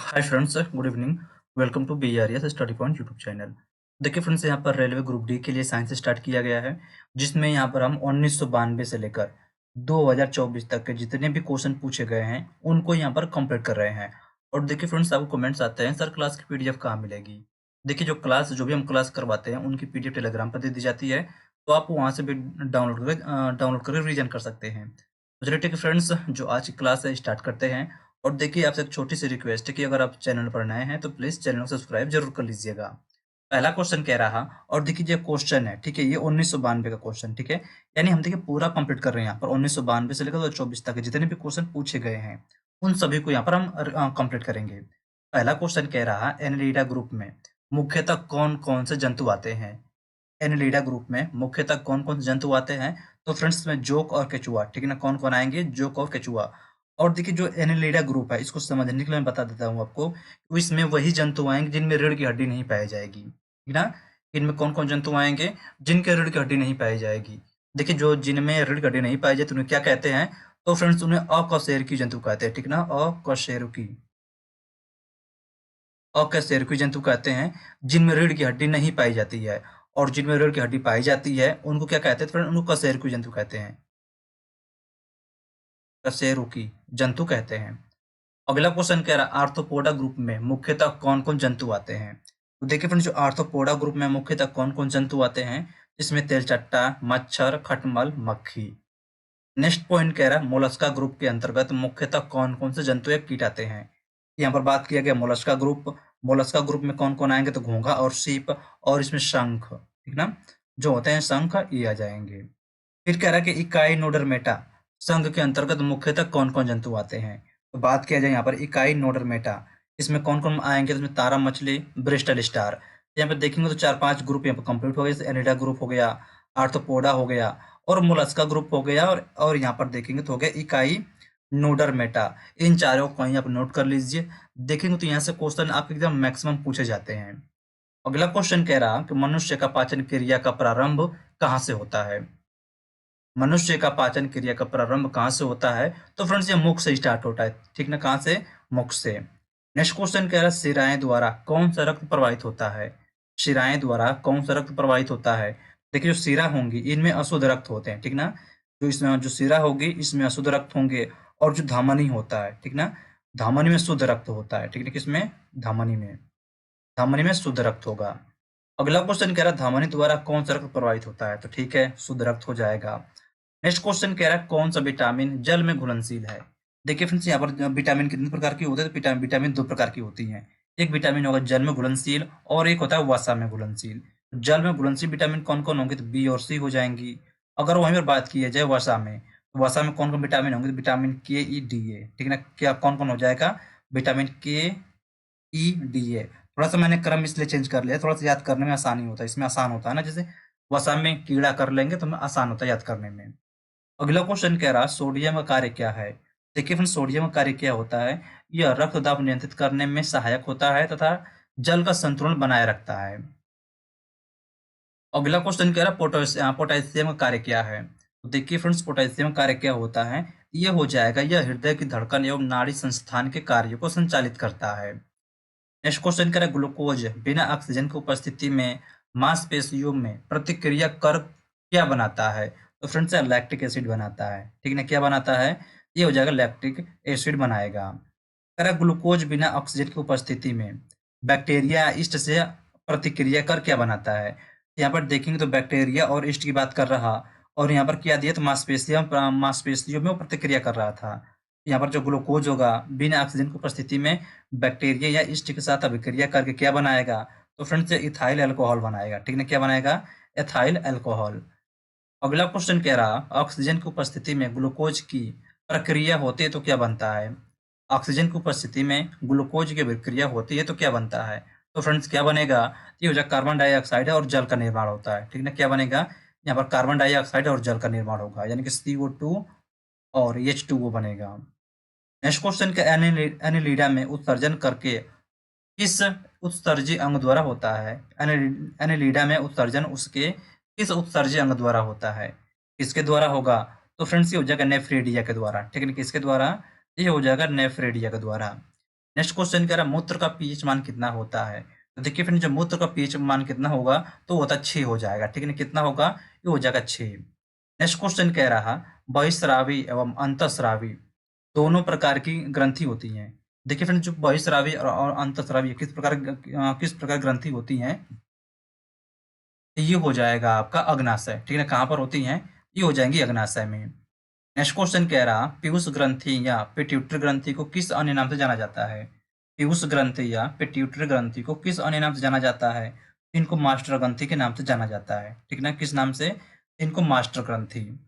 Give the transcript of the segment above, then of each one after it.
Hi friends, good evening. Welcome to BRS study point YouTube channel. देखिए friends, यहाँ पर railway group D के लिए साइंस स्टार्ट किया गया है, जिसमें यहाँ पर हम 1992 से लेकर 2024 तक के जितने भी क्वेश्चन पूछे गए हैं उनको यहाँ पर कंप्लीट कर रहे हैं। और देखिए फ्रेंड्स, आपको कमेंट्स आते हैं सर क्लास की पीडीएफ कहाँ मिलेगी। देखिए जो भी हम क्लास करवाते हैं उनकी पीडीएफ टेलीग्राम पर दे दी जाती है, तो आप वहाँ से भी डाउनलोड करके रिवीजन कर सकते हैं। तो चलिए ठीक है फ्रेंड्स, जो आज की क्लास है स्टार्ट करते हैं। और देखिए, आपसे एक छोटी सी रिक्वेस्ट है कि अगर आप चैनल पर नए हैं तो प्लीज चैनल को सब्सक्राइब जरूर कर लीजिएगा। पहला क्वेश्चन कह रहा, और देखिए ये क्वेश्चन है, ठीक है, ये 1992 का क्वेश्चन, ठीक है। यानी हम देखिए पूरा कंप्लीट कर रहे हैं यहाँ पर 1992 से लेकर 2024 तक के जितने भी क्वेश्चन पूछे गए हैं उन सभी को यहाँ पर हम कंप्लीट करेंगे। पहला क्वेश्चन कह रहा, एनिलिडा ग्रुप में मुख्यतः कौन कौन से जंतु आते हैं। एनिलिडा ग्रुप में मुख्यतः कौन कौन से जंतु आते हैं। तो फ्रेंड्स, इसमें जोक और केचुआ, ठीक है ना, कौन कौन आएंगे, जोक और केचुआ। और देखिए जो एनिलिडा ग्रुप है इसको समझने के लिए मैं बता देता हूँ आपको, तो इसमें वही जंतु आएंगे जिनमें रीढ़ की हड्डी नहीं पाई जाएगी, ठीक ना। इनमें कौन कौन जंतु आएंगे, जिनके रीढ़ की हड्डी नहीं पाई जाएगी। देखिए जो जिनमें रीढ़ की हड्डी नहीं पाई जाती उन्हें क्या कहते हैं, तो फ्रेंड्स उन्हें अकशेरुकी जंतु कहते हैं, ठीक ना, अकशेरुकी। अकशेरुकी जंतु कहते हैं जिनमें रीढ़ की हड्डी नहीं पाई जाती है। और जिनमें रीढ़ की हड्डी पाई जाती है उनको क्या कहते हैं, तो फ्रेंड उनको कशेरुकी जंतु कहते हैं, कशेरुकी जंतु कहते हैं। अगला क्वेश्चन कह रहा है, आर्थ्रोपोडा ग्रुप में मुख्यतः कौन कौन जंतु आते हैं। तो देखिए फ्रेंड्स, जो आर्थ्रोपोडा ग्रुप में मुख्यतः कौन कौन जंतु आते हैं, इसमें तेलचट्टा, मच्छर, खटमल, मक्खी। नेक्स्ट पॉइंट कह रहा है, मोलस्का ग्रुप के अंतर्गत मुख्यतः कौन कौन से जंतु या कीट आते हैं। यहाँ पर बात किया गया मोलस्का ग्रुप। मोलस्का ग्रुप में कौन कौन आएंगे, तो घोंघा और सीप, और इसमें शंख, ठीक ना, जो होते हैं शंख, ये आ जाएंगे। फिर कह रहा है कि इकाई नोडरमेटा संघ के अंतर्गत मुख्यतः कौन कौन जंतु आते हैं। तो बात किया जाए यहाँ पर इकाई नोडरमेटा, इसमें कौन कौन आएंगे, तो इसमें तारा मछली, ब्रिस्टल स्टार। यहाँ पे देखेंगे तो 4-5 ग्रुप यहाँ पर कंप्लीट हो गए, जैसे एनिडा ग्रुप हो गया, आर्थ्रोपोडा हो गया, और मोलस्का ग्रुप हो गया, और यहाँ पर देखेंगे तो हो गया इकाई नोडरमेटा। इन चारों को यहाँ पर नोट कर लीजिए। देखेंगे तो यहाँ से क्वेश्चन आपके एकदम मैक्सिमम पूछे जाते हैं। अगला क्वेश्चन कह रहा कि मनुष्य का पाचन क्रिया का प्रारंभ कहाँ से होता है। मनुष्य का पाचन क्रिया का प्रारंभ कहाँ से होता है, तो फ्रेंड्स ये मुख से स्टार्ट होता है, ठीक ना, कहाँ से, मुख से। नेक्स्ट क्वेश्चन कह रहा है, शिराएं द्वारा कौन सा रक्त प्रवाहित होता है। शिराएं द्वारा कौन सा रक्त प्रवाहित होता है। देखिए जो शिरा होंगी इनमें अशुद्ध रक्त होते हैं, ठीक ना। जो इसमें जो शिरा होगी इसमें अशुद्ध रक्त होंगे, और जो धमनी होता है, ठीक ना, धमनी में शुद्ध रक्त होता है, ठीक है, किसमें, धमनी में शुद्ध रक्त होगा। अगला क्वेश्चन कह रहा है, धमनी द्वारा कौन सा रक्त प्रवाहित होता है, तो ठीक है, शुद्ध रक्त हो जाएगा। नेक्स्ट क्वेश्चन कह रहा है, कौन सा विटामिन जल में घुलनशील है। देखिए फ्रेंड्स, यहाँ पर विटामिन कितने प्रकार की होते हैं, तो विटामिन 2 प्रकार की होती हैं। एक विटामिन होगा जल में घुलनशील, और एक होता है वसा में घुलनशील। जल में घुलनशील विटामिन कौन कौन होंगे, तो बी और सी हो जाएंगी। अगर वहीं पर बात की जाए वसा में, तो वसा में कौन कौन विटामिन होंगे, तो विटामिन के, ई, डी, ए, ठीक है ना। क्या कौन कौन हो जाएगा, विटामिन के, ई, डी, ए। थोड़ा सा मैंने क्रम इसलिए चेंज कर लिया, थोड़ा सा याद करने में आसानी होता है, इसमें आसान होता है ना, जैसे वसा में कीड़ा कर लेंगे तो हमें आसान होता है याद करने में। अगला क्वेश्चन कह रहा, सोडियम का कार्य क्या है। देखिए फ्रेंड्स, सोडियम का कार्य क्या होता है, यह रक्त दाब नियंत्रित करने में सहायक होता है तथा जल का संतुलन बनाए रखता है। अगला क्वेश्चन कह रहा, पोटेशियम का कार्य क्या है। तो देखिए फ्रेंड्स, पोटेशियम कार्य क्या होता है, यह हो जाएगा, यह हृदय की धड़कन एवं नाड़ी संस्थान के कार्य को संचालित करता है। नेक्स्ट क्वेश्चन कह रहा है, ग्लूकोज बिना ऑक्सीजन की उपस्थिति में मांसपेशियों में प्रतिक्रिया कर क्या बनाता है। तो फ्रेंड्स लैक्टिक एसिड बनाता है, ठीक है ना, क्या बनाता है, ये हो जाएगा लैक्टिक एसिड बनाएगा। कह रहा है, ग्लूकोज बिना ऑक्सीजन की उपस्थिति में बैक्टीरिया या ईस्ट से प्रतिक्रिया कर क्या बनाता है। यहाँ पर देखेंगे तो बैक्टीरिया और ईस्ट की बात कर रहा, और यहाँ पर क्या दिया, तो मांसपेशियों में वो प्रतिक्रिया कर रहा था। यहाँ पर जो ग्लूकोज होगा बिना ऑक्सीजन की उपस्थिति में बैक्टीरिया या ईस्ट के साथ अभिक्रिया करके क्या बनाएगा, तो फ्रेंड्स इथाइल अल्कोहल बनाएगा, ठीक है, क्या बनाएगा, एथाइल अल्कोहल। अगला क्वेश्चन कह रहा, ऑक्सीजन की उपस्थिति में ग्लूकोज की प्रक्रिया होती है तो क्या बनता है। ऑक्सीजन की उपस्थिति में ग्लूकोज की प्रक्रिया होती है तो क्या बनता है, तो फ्रेंड्स क्या बनेगा, ये हो जाएगा कार्बन डाइऑक्साइड और जल का निर्माण होता है, ठीक है, क्या बनेगा, यहाँ पर कार्बन डाइऑक्साइड और जल का निर्माण होगा, यानी कि CO2 और H2O बनेगा। नेक्स्ट क्वेश्चन का, एनिलिडा में उत्सर्जन करके किस उत्सर्जी अंग द्वारा होता है। एनिलिडा में उत्सर्जन उसके किस उत्सर्जी अंग द्वारा होता है, किसके द्वारा होगा, तो फ्रेंड्स ये हो जाएगा नेफ्रेडिया के द्वारा, ठीक है, किसके द्वारा, ये हो जाएगा नेफ्रेडिया के द्वारा। नेक्स्ट क्वेश्चन कह रहा है मूत्र का पीएच मान कितना होता है। तो देखिए फ्रेंड, जब मूत्र का पीएच मान कितना होगा तो वो होता 6 हो जाएगा, ठीक है ना। कितना होगा, ये हो जाएगा 6। नेक्स्ट क्वेश्चन कह रहा बहिस्रावी एवं अंतःस्रावी दोनों प्रकार की ग्रंथि होती हैं। देखिए फ्रेंड, जो बहिस्रावी और अंतःस्रावी किस प्रकार ग्रंथि होती हैं, ये हो जाएगा आपका अग्नाशय, ठीक है ना। कहाँ पर होती हैं, ये हो जाएंगी अग्नाशय में। नेक्स्ट क्वेश्चन कह रहा पीयूष ग्रंथि या पिट्यूटरी ग्रंथि को किस अन्य नाम से जाना जाता है। पीयूष ग्रंथि या पिट्यूटरी ग्रंथि को किस अन्य नाम से जाना जाता है। इनको मास्टर ग्रंथि के नाम से जाना जाता है, ठीक ना। किस नाम से, इनको मास्टर ग्रंथि।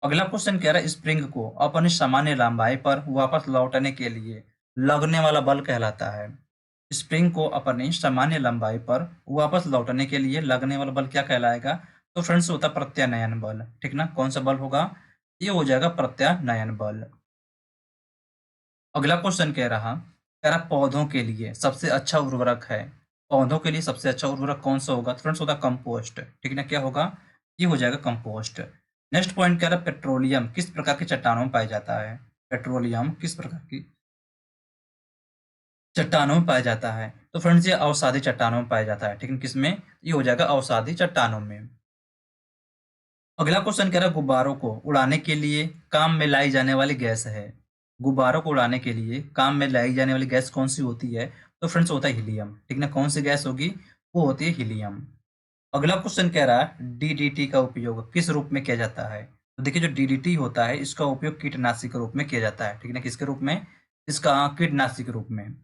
अगला क्वेश्चन कह रहा है स्प्रिंग को अपनी सामान्य लंबाई पर वापस लौटने के लिए लगने वाला बल कहलाता है। स्प्रिंग को अपनी सामान्य लंबाई पर वापस लौटने के लिए लगने वाला बल क्या कहलाएगा। तो फ्रेंड्स होता है प्रत्यानयन बल, ठीक ना। कौन सा बल होगा, ये हो जाएगा प्रत्यानयन बल। अगला क्वेश्चन कह रहा पौधों के लिए सबसे अच्छा उर्वरक है। पौधों के लिए सबसे अच्छा उर्वरक कौन सा होगा। तो फ्रेंड्स होता है कंपोस्ट, ठीक ना। क्या होगा, ये हो जाएगा कंपोस्ट। नेक्स्ट पॉइंट कह रहा पेट्रोलियम किस प्रकार की चट्टानों में पाया जाता है। पेट्रोलियम किस प्रकार की चट्टानों में पाया जाता है। तो फ्रेंड्स ये अवसादी चट्टानों में पाया जाता है, ठीक है। किसमें, ये हो जाएगा अवसादी चट्टानों में। अगला क्वेश्चन कह रहा है गुब्बारों को उड़ाने के लिए काम में लाई जाने वाली गैस है। गुब्बारों को उड़ाने के लिए काम में लाई जाने वाली गैस कौन सी होती है। तो फ्रेंड्स होता है हीलियम, ठीक ना। कौन सी गैस होगी, वो होती है हीलियम। अगला क्वेश्चन कह रहा है डीडीटी का उपयोग किस रूप में किया जाता है। तो देखिए जो डीडीटी होता है इसका उपयोग कीटनाशी के रूप में किया जाता है, ठीक ना। किसके रूप में, इसका कीटनाशी के रूप में।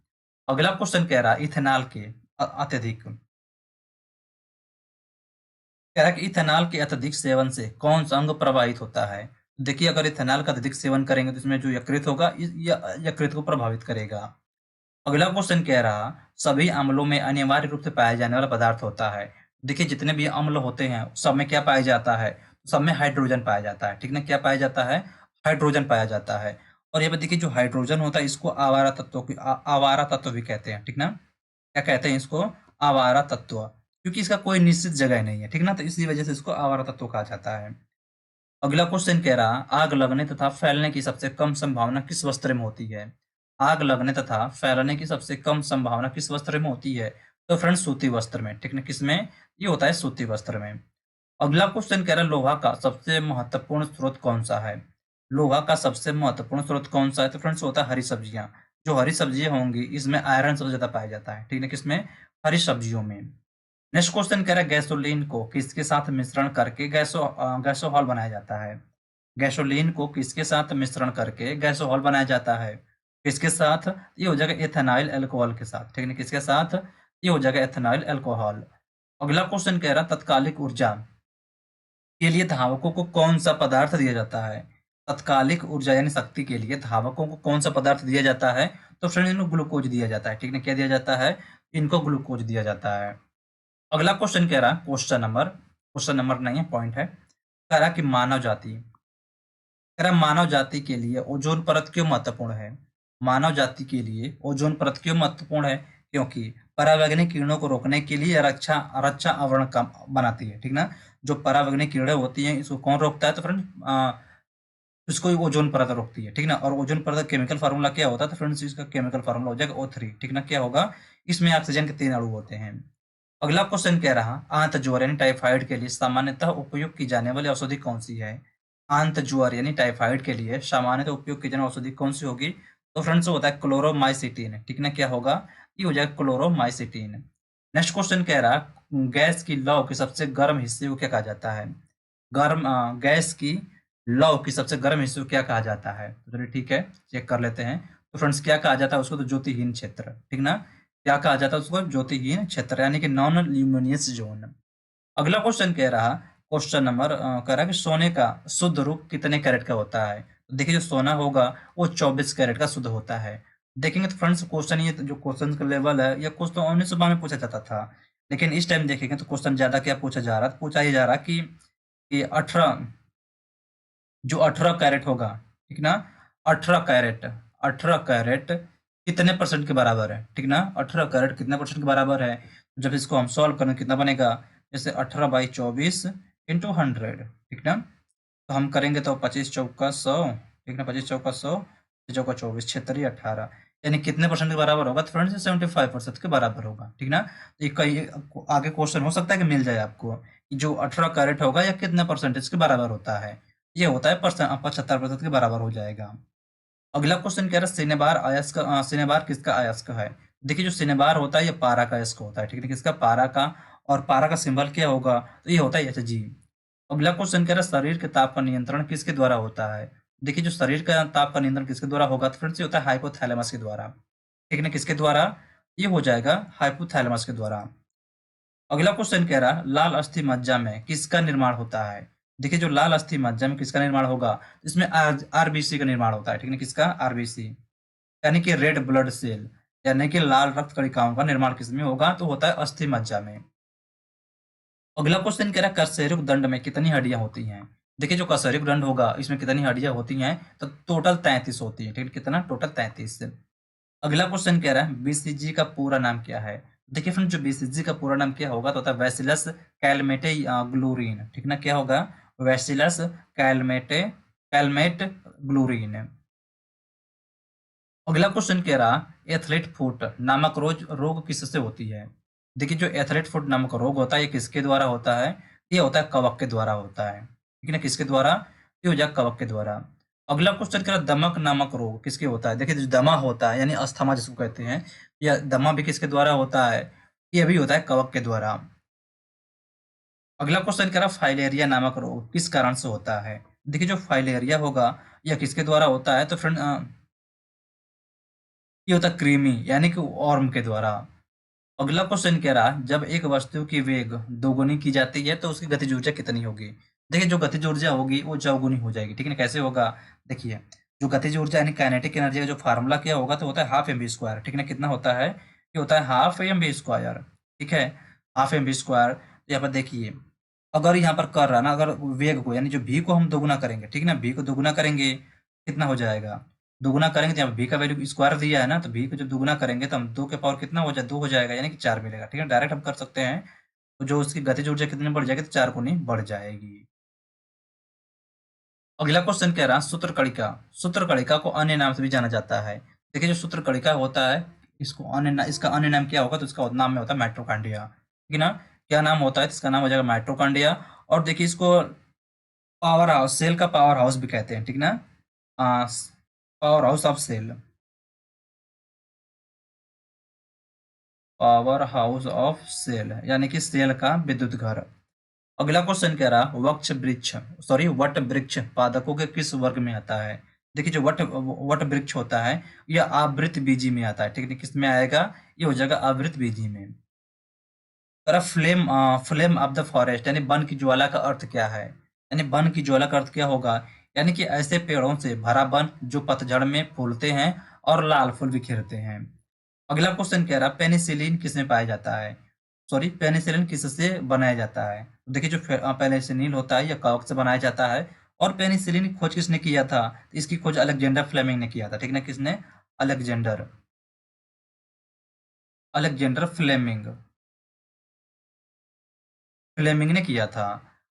अगला क्वेश्चन कह रहा है इथेनॉल के अत्यधिक, कह रहा है कि इथेनॉल के अत्यधिक सेवन से कौन सा अंग प्रभावित होता है। देखिए अगर इथेनॉल का अत्यधिक सेवन करेंगे तो इसमें जो यकृत होगा यकृत को प्रभावित करेगा। अगला क्वेश्चन कह रहा सभी अम्लों में अनिवार्य रूप से पाया जाने वाला पदार्थ होता है। देखिए जितने भी अम्ल होते हैं सब में क्या पाया जाता है, सब में हाइड्रोजन पाया जाता है, ठीक ना। क्या पाया जाता है, हाइड्रोजन पाया जाता है। और ये पे देखिए जो हाइड्रोजन होता है इसको आवारा तत्व भी कहते हैं, ठीक ना। क्या कहते हैं इसको, आवारा तत्व, क्योंकि इसका कोई निश्चित जगह नहीं है, ठीक ना। तो इसी वजह से इसको आवारा तत्व कहा जाता है। अगला क्वेश्चन कह रहा आग लगने तथा फैलने की सबसे कम संभावना किस वस्त्र में होती है। आग लगने तथा फैलने की सबसे कम संभावना किस वस्त्र में होती है। तो फ्रेंड्स सूती वस्त्र में, ठीक ना। किसमें, ये होता है सूती वस्त्र में। अगला क्वेश्चन कह रहा है लोहा का सबसे महत्वपूर्ण स्रोत कौन सा है। लोहा का सबसे महत्वपूर्ण स्रोत कौन सा है। तो फ्रेंड्स होता है हरी सब्जियां। जो हरी सब्जियां होंगी इसमें आयरन सबसे ज्यादा पाया जाता है, ठीक है। किसमें, हरी सब्जियों में। नेक्स्ट क्वेश्चन कह रहा है गैसोलीन को किसके साथ मिश्रण करके गैसोहॉल बनाया जाता है। गैसोलीन को किसके साथ मिश्रण करके गैसोहॉल बनाया जाता है। किसके साथ, ये हो जाएगा एथेनॉइल अल्कोहल के साथ, ठीक है। किसके साथ, ये हो जाएगा एथेनॉइल अल्कोहल। अगला क्वेश्चन कह रहा है तत्कालिक ऊर्जा के लिए धावकों को कौन सा पदार्थ दिया जाता है। तत्कालिक ऊर्जा यानी शक्ति के लिए धावकों को कौन सा पदार्थ दिया जाता है। तो फ्रेंड इनको ग्लूकोज दिया जाता है, ठीक है। क्या दिया जाता है, इनको ग्लूकोज दिया जाता है। अगला क्वेश्चन कह रहा क्वेश्चन नंबर नहीं है, पॉइंट है। कह रहा कि मानव जाति के लिए ओजोन परत क्यों महत्वपूर्ण है। मानव जाति के लिए ओजोन परत क्यों महत्वपूर्ण है, क्योंकि परावैंगनिक किरणों को रोकने के लिए रक्षा रक्षा आवरण का बनाती है, ठीक ना। जो परावैंगनिक किरणें होती हैं इसको कौन रोकता है, तो फ्रेंड इसको ओजोन परत रोकती है, ठीक ना। और ओजोन परत का केमिकल फार्मूला क्या होता है, तो फ्रेंड्स इसका केमिकल फार्मूला हो जाएगा O3, ठीक ना। क्या होगा, इसमें ऑक्सीजन के 3 अणु होते हैं। अगला क्वेश्चन कह रहा आंत ज्वर यानी टाइफाइड के लिए सामान्यतः उपयोग की जाने वाली औषधि कौन सी है। आंत ज्वर यानी टाइफाइड के लिए सामान्यतः उपयोग की जाने वाली औषधि कौन सी होगी। तो फ्रेंड्स होता है क्लोरोमाइसिटिन, ठीक ना। क्या होगा, ये हो जाएगा क्लोरोमाइसिटिन। नेक्स्ट क्वेश्चन कह रहा गैस की लौ के सबसे गर्म हिस्से को क्या कहा जाता है। गैस की लौ की सबसे गर्म हिस्से को क्या कहा जाता है। तो चलिए ठीक है, चेक कर लेते हैं। तो फ्रेंड्स क्या कहा जाता है उसको, तो ज्योतिहीन क्षेत्र, ठीक ना। क्या कहा जाता है उसको, ज्योतिहीन क्षेत्र यानी कि नॉन ल्यूमिनियस जोन। अगला क्वेश्चन कह रहा क्वेश्चन नंबर कह रहा कि सोने का शुद्ध रूप कितने कैरेट का होता है। तो देखिए जो सोना होगा वो 24 कैरेट का शुद्ध होता है। देखेंगे तो फ्रेंड्स क्वेश्चन, ये जो क्वेश्चन का लेवल है ये क्वेश्चन 1992 में पूछा जाता था, लेकिन इस टाइम देखेंगे तो क्वेश्चन ज्यादा क्या पूछा जा रहा, पूछा ये जा रहा कि 18 जो 18 कैरेट होगा, ठीक ना। 18 कैरेट कितने परसेंट के बराबर है, ठीक ना। 18 कैरेट कितने परसेंट के बराबर है। जब इसको हम सॉल्व करें कितना बनेगा, जैसे 18/24 इंटू 100, ठीक ना। तो हम करेंगे तो 25 चौका 100, ठीक ना। 25 चौका 100, चौका 24, 18। यानी कितने परसेंट के बराबर होगा, तो फ्रेंड्स 75% के बराबर होगा, ठीक ना। तो ये कई आगे क्वेश्चन हो सकता है कि मिल जाए आपको कि जो 18 कैरेट होगा या कितने परसेंटेज के बराबर होता है। ये होता है 75% के बराबर हो जाएगा। अगला क्वेश्चन कह रहा है सिनेबार अयस्क सिनेबार किसका अयस्क है। देखिए जो सिनेबार होता है ये पारा का अयस्क होता है, ठीक है, किसका, पारा का। और पारा का सिंबल क्या होगा, तो ये होता है Hg। अगला क्वेश्चन कह रहा है शरीर के ताप का नियंत्रण किसके द्वारा होता है। देखिए जो शरीर का ताप का नियंत्रण किसके द्वारा होगा, तो फ्रेंड्स ये होता है हाइपोथैलेमस के द्वारा, ठीक है ना, किसके द्वारा, ये हो जाएगा हाइपोथैलेमस के द्वारा। अगला क्वेश्चन कह रहा है लाल अस्थि मज्जा में किसका निर्माण होता है। देखिए जो लाल अस्थि मज्जा में किसका निर्माण होगा, इसमें आरबीसी का निर्माण होता है, ठीक है, किसका, आरबीसी, यानी कि रेड ब्लड सेल, यानी कि लाल रक्त कणिकाओं का निर्माण किसमें होगा, तो होता है अस्थि मज्जा में। अगला क्वेश्चन कह रहा है कशेरुक दंड में कितनी हड्डियां होती हैं। देखिए जो कशेरुक दंड होगा इसमें कितनी हड्डियां होती हैं, तो टोटल 33 होती है, ठीक है, कितना, टोटल 33। अगला क्वेश्चन कह रहा है बीसीजी का पूरा नाम क्या है। देखिए फ्रेंड जो बीसीजी का पूरा नाम क्या होगा, तो होता है वैसिलस कैलमेटे ग्लूरिन, ठीक ना, क्या होगा, वैसिलस कैलमेटे कैलमेट ग्लूरिन। अगला क्वेश्चन कह रहा एथलेट फुट नामक रोग किससे होती है। देखिए जो एथलेट फुट नामक रोग होता है ये किसके द्वारा होता है, ये होता है कवक के द्वारा होता है, ठीक है ना, किसके द्वारा, ये हो जाएगा कवक के द्वारा। अगला क्वेश्चन कह रहा दमक नामक रोग किसके होता है। देखिए जो दमा होता है यानी अस्थमा जिसको कहते हैं, या दमा भी किसके द्वारा होता है, ये भी होता है कवक के द्वारा। अगला क्वेश्चन कह रहा फाइलेरिया नामक रोग किस कारण से होता है। देखिए जो फाइलेरिया होगा यह किसके द्वारा होता है, तो फ्रेंड ये होता है कृमि यानी कि ऑर्म के द्वारा। अगला क्वेश्चन कह रहा जब एक वस्तु की वेग दोगुनी की जाती है तो उसकी गतिज ऊर्जा कितनी होगी। देखिए जो गतिज ऊर्जा होगी वो चौगुनी हो जाएगी, ठीक है ना, कैसे होगा, देखिए जो गतिज ऊर्जा यानी काइनेटिक एनर्जी का जो फार्मूला क्या होगा, तो होता है हाफ mv², ठीक है ना, कितना होता है, ये होता है हाफ mv², ठीक है, हाफ mv²। यहाँ पर देखिए अगर यहाँ पर कर रहा ना, अगर वेग को यानी जो भी को हम दोगुना करेंगे, ठीक है ना, भी को दोगुना करेंगे कितना हो जाएगा, दोगुना करेंगे, जब भी का वैल्यू स्क्वायर दिया है ना, तो भी को जब दोगुना करेंगे तो हम 2 के पावर कितना हो जाए, 2 हो जाएगा, यानी कि 4 मिलेगा, ठीक है, डायरेक्ट हम कर सकते हैं। तो जो उसकी गतिज ऊर्जा कितनी बढ़ जाएगी, तो 4 गुनी बढ़ जाएगी। अगला क्वेश्चन कह रहा है सूत्र कणिका को अन्य नाम से भी जाना जाता है। देखिए जो सूत्र कणिका होता है इसको इसका अन्य नाम क्या होगा, तो इसका नाम में होता है माइटोकॉन्ड्रिया, ठीक है ना, क्या नाम होता है, तो इसका नाम हो जाएगा माइटोकॉन्ड्रिया। और देखिए इसको पावर हाउस, सेल का पावर हाउस भी कहते हैं, ठीक ना, power house of cell, power house of cell यानी कि सेल का विद्युत घर। अगला क्वेश्चन कह रहा वट वृक्ष पादकों के किस वर्ग में आता है। देखिए जो वट वट वृक्ष होता है यह आवृत बीजी में आता है, ठीक है, किस में आएगा, ये हो जाएगा आवृत बीजी में। कह flame flame of the forest यानी वन की ज्वाला का अर्थ क्या है, यानी वन की ज्वाला का अर्थ क्या होगा, यानी कि ऐसे पेड़ों से भरा वन जो पतझड़ में फूलते हैं और लाल फूल बिखेरते हैं। अगला क्वेश्चन कह रहा पेनिसिलिन किसमें पाया जाता है, पेनिसिलिन किससे बनाया जाता है। तो देखिए जो पेनिसिलिन होता है यह कवक से बनाया जाता है। और पेनिसिलिन की खोज किसने किया था, तो इसकी खोज अलेक्जेंडर फ्लेमिंग ने किया था, ठीक ना, किसने, अलेक्जेंडर अलेक्जेंडर फ्लेमिंग ने किया था।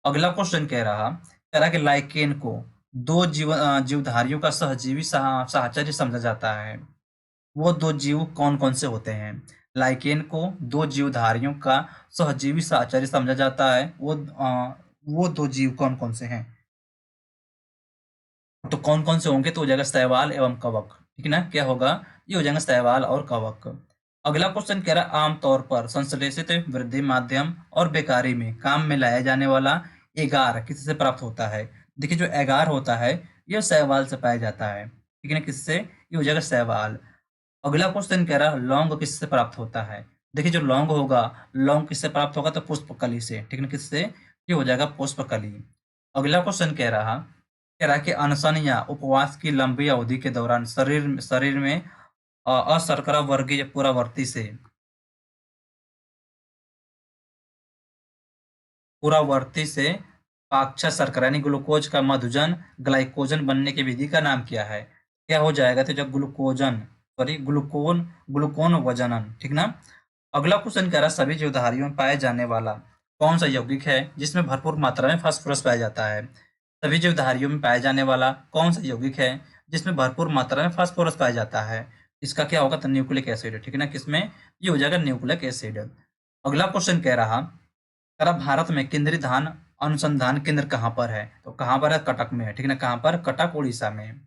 अगला क्वेश्चन कह रहा कि लाइकेन को दो जीवधारियों का सहजीवी साहचर्य समझा जाता है। वो दो जीव कौन कौन से होते हैं। लाइकेन को दो जीवधारियों का सहजीवी साहचर्य समझा जाता है, वो दो जीव कौन कौन से हैं, तो कौन कौन से होंगे, तो हो जाएगा शैवाल एवं कवक, ठीक है ना, क्या होगा, ये हो जाएगा शैवाल और कवक। अगला क्वेश्चन कह रहा है आमतौर पर संश्लेषित वृद्धि माध्यम और बेकारी में काम में लाया जाने वाला एगार किससे प्राप्त होता है। देखिए जो एगार होता है यह शैवाल से पाया जाता है, ठीक है ना, किससे, ये हो जाएगा शैवाल। अगला क्वेश्चन कह रहा है लौंग किससे प्राप्त होता है। देखिए जो लौंग होगा, लौंग किससे प्राप्त होगा, तो पुष्पकली से, ठीक है ना, किससे, ये हो जाएगा पुष्पकली। अगला क्वेश्चन कह रहा कि अनशन या उपवास की लंबी अवधि के दौरान शरीर शरीर में अशर्करा वर्गीय पुरावर्ती से पाक्षा शर्करा यानी ग्लूकोज का मधुजन ग्लाइकोजन बनने की विधि का नाम क्या है। क्या हो जाएगा, तो जब ग्लूकोन ग्लूकोन वजनन, ठीक ना। अगला क्वेश्चन कह रहा सभी जीवधारियों में पाए जाने वाला कौन सा यौगिक है जिसमें भरपूर मात्रा में फास्फोरस पाया जाता है। सभी जीवधारियों में पाए जाने वाला कौन सा यौगिक है जिसमें भरपूर मात्रा में फास्फोरस पाया जाता है। इसका क्या होगा तो न्यूक्लिक एसिड, ठीक है ना, किसमें ये हो जाएगा न्यूक्लिक एसिड। अगला क्वेश्चन कह रहा, कह रहा भारत में केंद्रीय धान अनुसंधान केंद्र कहाँ पर है, तो कहाँ पर है, कटक में है, ठीक है ना, कहाँ पर, कटक उड़ीसा में।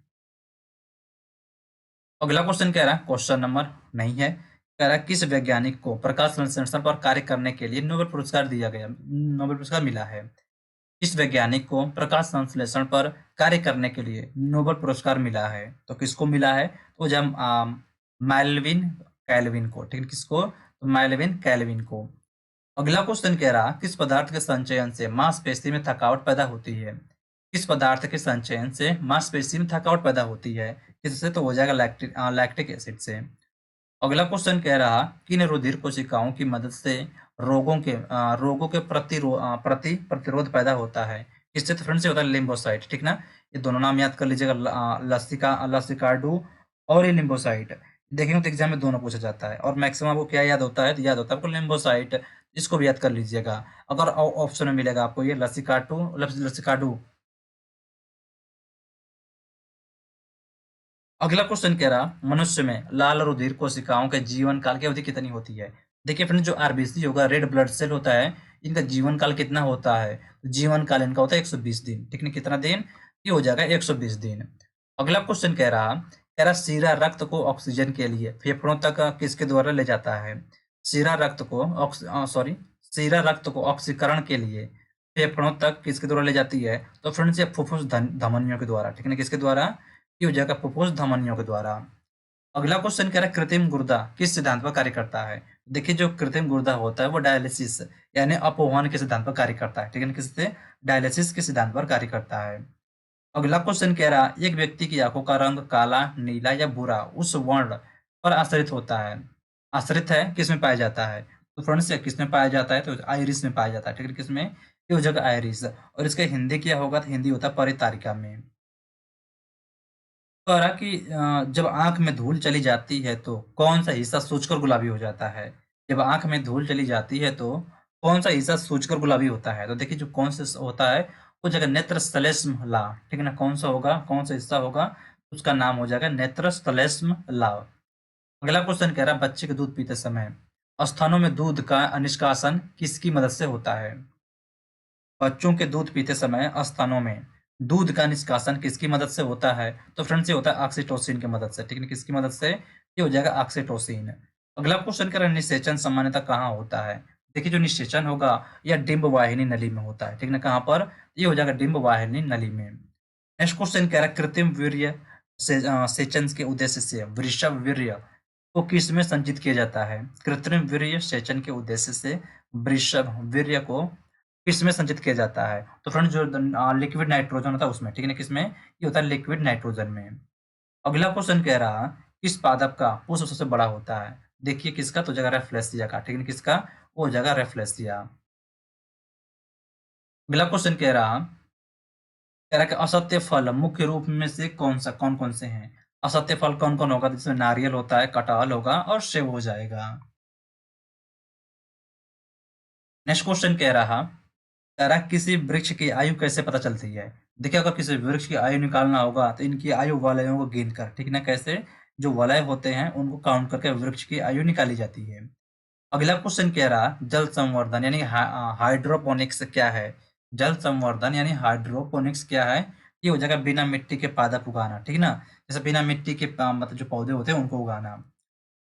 अगला क्वेश्चन कह रहा है, क्वेश्चन नंबर नहीं है, कह रहा है किस वैज्ञानिक को प्रकाश संश्लेषण पर कार्य करने के लिए नोबेल पुरस्कार दिया गया, नोबेल पुरस्कार मिला है। किस वैज्ञानिक को प्रकाश संश्लेषण पर कार्य करने के लिए नोबेल पुरस्कार मिला है, तो किसको मिला है, तो जब मैल्विन कैल्विन को, ठीक है, किसको, तो मैल्विन कैल्विन को। अगला क्वेश्चन कह रहा, किस पदार्थ के संचयन से मांसपेशी में थकावट पैदा होती है, किस पदार्थ के संचयन से मांसपेशी में थकावट पैदा होती है, किससे, तो हो जाएगा लैक्टिक एसिड से। अगला क्वेश्चन कह रहा, किन रुधिर कोशिकाओं की मदद से रोगों के प्रति प्रतिरोध पैदा होता है, किससे, तो फ्रेंड से होता है लिम्फोसाइट, ठीक ना। ये दोनों नाम याद कर लीजिएगा, लसिकार्डू और ये लिम्फोसाइट। देखेंगे तो एग्जाम में दोनों पूछा जाता है, और मैक्सिमम आपको क्या याद होता है, तो याद होता है आपको लिम्फोसाइट, इसको भी याद कर लीजिएगा। अगर ऑप्शन में मिलेगा आपको ये लसिकार्डू। अगला क्वेश्चन कह रहा, मनुष्य में लाल रुधिर कोशिकाओं के जीवन काल की अवधि कितनी होती है। देखिए फ्रेंड, जो आरबीसी होगा, रेड ब्लड सेल होता है, इनका जीवन काल कितना होता है, तो जीवन काल इनका होता है 120 दिन, ठीक है, कितना दिन, ये हो जाएगा 120 दिन। अगला क्वेश्चन कह रहा सीरा रक्त को ऑक्सीजन के लिए फेफड़ों तक किसके द्वारा ले जाता है। सीरा रक्त को सॉरी सीरा रक्त को ऑक्सीकरण के लिए फेफड़ों तक किसके द्वारा ले जाती है, तो फ्रेंड्स ये फुफ्फुस धमनियों के द्वारा, ठीक है ना, किसके द्वारा, ये हो जाएगा फुफ्फुस धमनियों के द्वारा। अगला क्वेश्चन कह रहा है कृत्रिम गुर्दा किस सिद्धांत पर कार्य करता है। देखिए जो कृत्रिम गुर्दा होता है वो डायलिसिस यानी अपवहन के सिद्धांत पर कार्य करता है, ठीक है ना, किससे, डायलिसिस के सिद्धांत पर कार्य करता है। अगला क्वेश्चन कह रहा, एक व्यक्ति की आंखों का रंग काला, नीला या भूरा उस वर्ण पर आश्रित होता है, आश्रित है किसमें पाया जाता है, तो फ्रेंड्स किसमें पाया जाता है, तो आयरिस में पाया जाता है, ठीक है, किसमें, ये हो जाएगा आयरिस। और इसका हिंदी क्या होगा, तो हिंदी होता है परितारिका में। कह रहा कि जब आंख में धूल चली जाती है तो कौन सा हिस्सा सूजकर गुलाबी हो जाता है। जब आंख में धूल चली जाती है तो कौन सा हिस्सा सूजकर गुलाबी होता है, तो देखिए जो कौन सा होता है वो जगह नेत्र श्लेष्म लाव, ठीक है ना, कौन सा होगा, कौन सा हिस्सा होगा, उसका नाम हो जाएगा नेत्र श्लेष्म लाव। अगला क्वेश्चन कह रहा है बच्चे के दूध पीते समय स्तनों में दूध का निष्कासन किसकी मदद से होता है। बच्चों के दूध पीते समय स्तनों में दूध का निष्कासन किसकी मदद से होता है, तो फ्रेंड्स ये होता है ऑक्सीटोसिन की मदद से, ठीक है, किसकी मदद से, ये हो जाएगा ऑक्सीटोसिन। अगला क्वेश्चन कर निषेचन सामान्यतः कहाँ होता है। देखिए जो निषेचन होगा यह डिंब वाहिनी नली में होता है, ठीक है, कहाँ पर, ये हो जाएगा डिंब वाहिनी नली में। नेक्स्ट क्वेश्चन कह रहा है कृत्रिम वीर्य सेचन के उद्देश्य से वृषभ वीर्य को किस में संचित किया जाता है। कृत्रिम वीर्य सेचन के उद्देश्य से वृषभ वीर्य को किसमें संचित किया जाता है, तो फ्रेंड्स जो लिक्विड नाइट्रोजन होता है उसमें, ठीक है ना, किसमें, ये होता है लिक्विड नाइट्रोजन में। अगला क्वेश्चन कह रहा किस पादप का पुष्प सबसे बड़ा होता है। देखिए किसका, तो जगह रेफ्लेसिया का, ठीक है, किसका, वो जगह रेफ्लेसिया। अगला क्वेश्चन कह रहा कि असत्य फल मुख्य रूप में से कौन कौन से हैं। असत्य फल कौन कौन होगा, जिसमें नारियल होता है, कटहल होगा और सेब हो जाएगा। नेक्स्ट क्वेश्चन कह रहा किसी वृक्ष की आयु कैसे पता चलती है। देखिए अगर किसी वृक्ष की आयु निकालना होगा तो इनकी आयु वलयों को गिन कर, ठीक ना, कैसे, जो वलय होते हैं उनको काउंट करके वृक्ष की आयु निकाली जाती है। अगला क्वेश्चन कह रहा जल संवर्धन यानी हाइड्रोपोनिक्स क्या है। जल संवर्धन यानी हाइड्रोपोनिक्स क्या है, ये हो जाएगा बिना मिट्टी के पादप उगाना, ठीक ना, जैसे बिना मिट्टी के मतलब जो पौधे होते हैं उनको उगाना।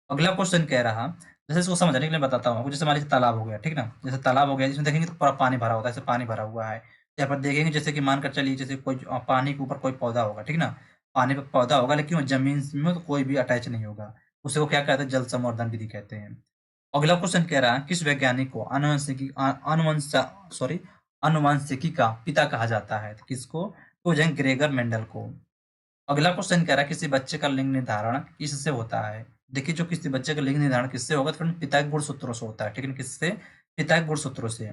अगला क्वेश्चन कह रहा जैसे इसको समझने के लिए बताता हूँ आपको, जैसे मान लीजिए तालाब हो गया, ठीक ना, जैसे तालाब हो गया जिसमें देखेंगे तो पूरा पानी भरा होता है, जैसे पानी भरा हुआ है। यहाँ पर देखेंगे जैसे कि मानकर चलिए जैसे कोई पानी के ऊपर कोई पौधा होगा, ठीक ना, पानी पे पौधा होगा लेकिन वो जमीन में तो कोई भी अटैच नहीं होगा, उसे को क्या कहते हैं, जल संवर्धन विधि कहते हैं। अगला क्वेश्चन कह रहा है किस वैज्ञानिक को अनुवंशिकी का पिता कहा जाता है, तो किसको, तो जैन ग्रेगर मेंडल को। अगला क्वेश्चन कह रहा है किसी बच्चे का लिंग निर्धारण किससे होता है। देखिए जो किसी बच्चे का लिंग निर्धारण किससे होगा, तो फ्रेंड पिता के गुणसूत्रों से होता है, ठीक है, किससे, पिता के गुणसूत्रों से।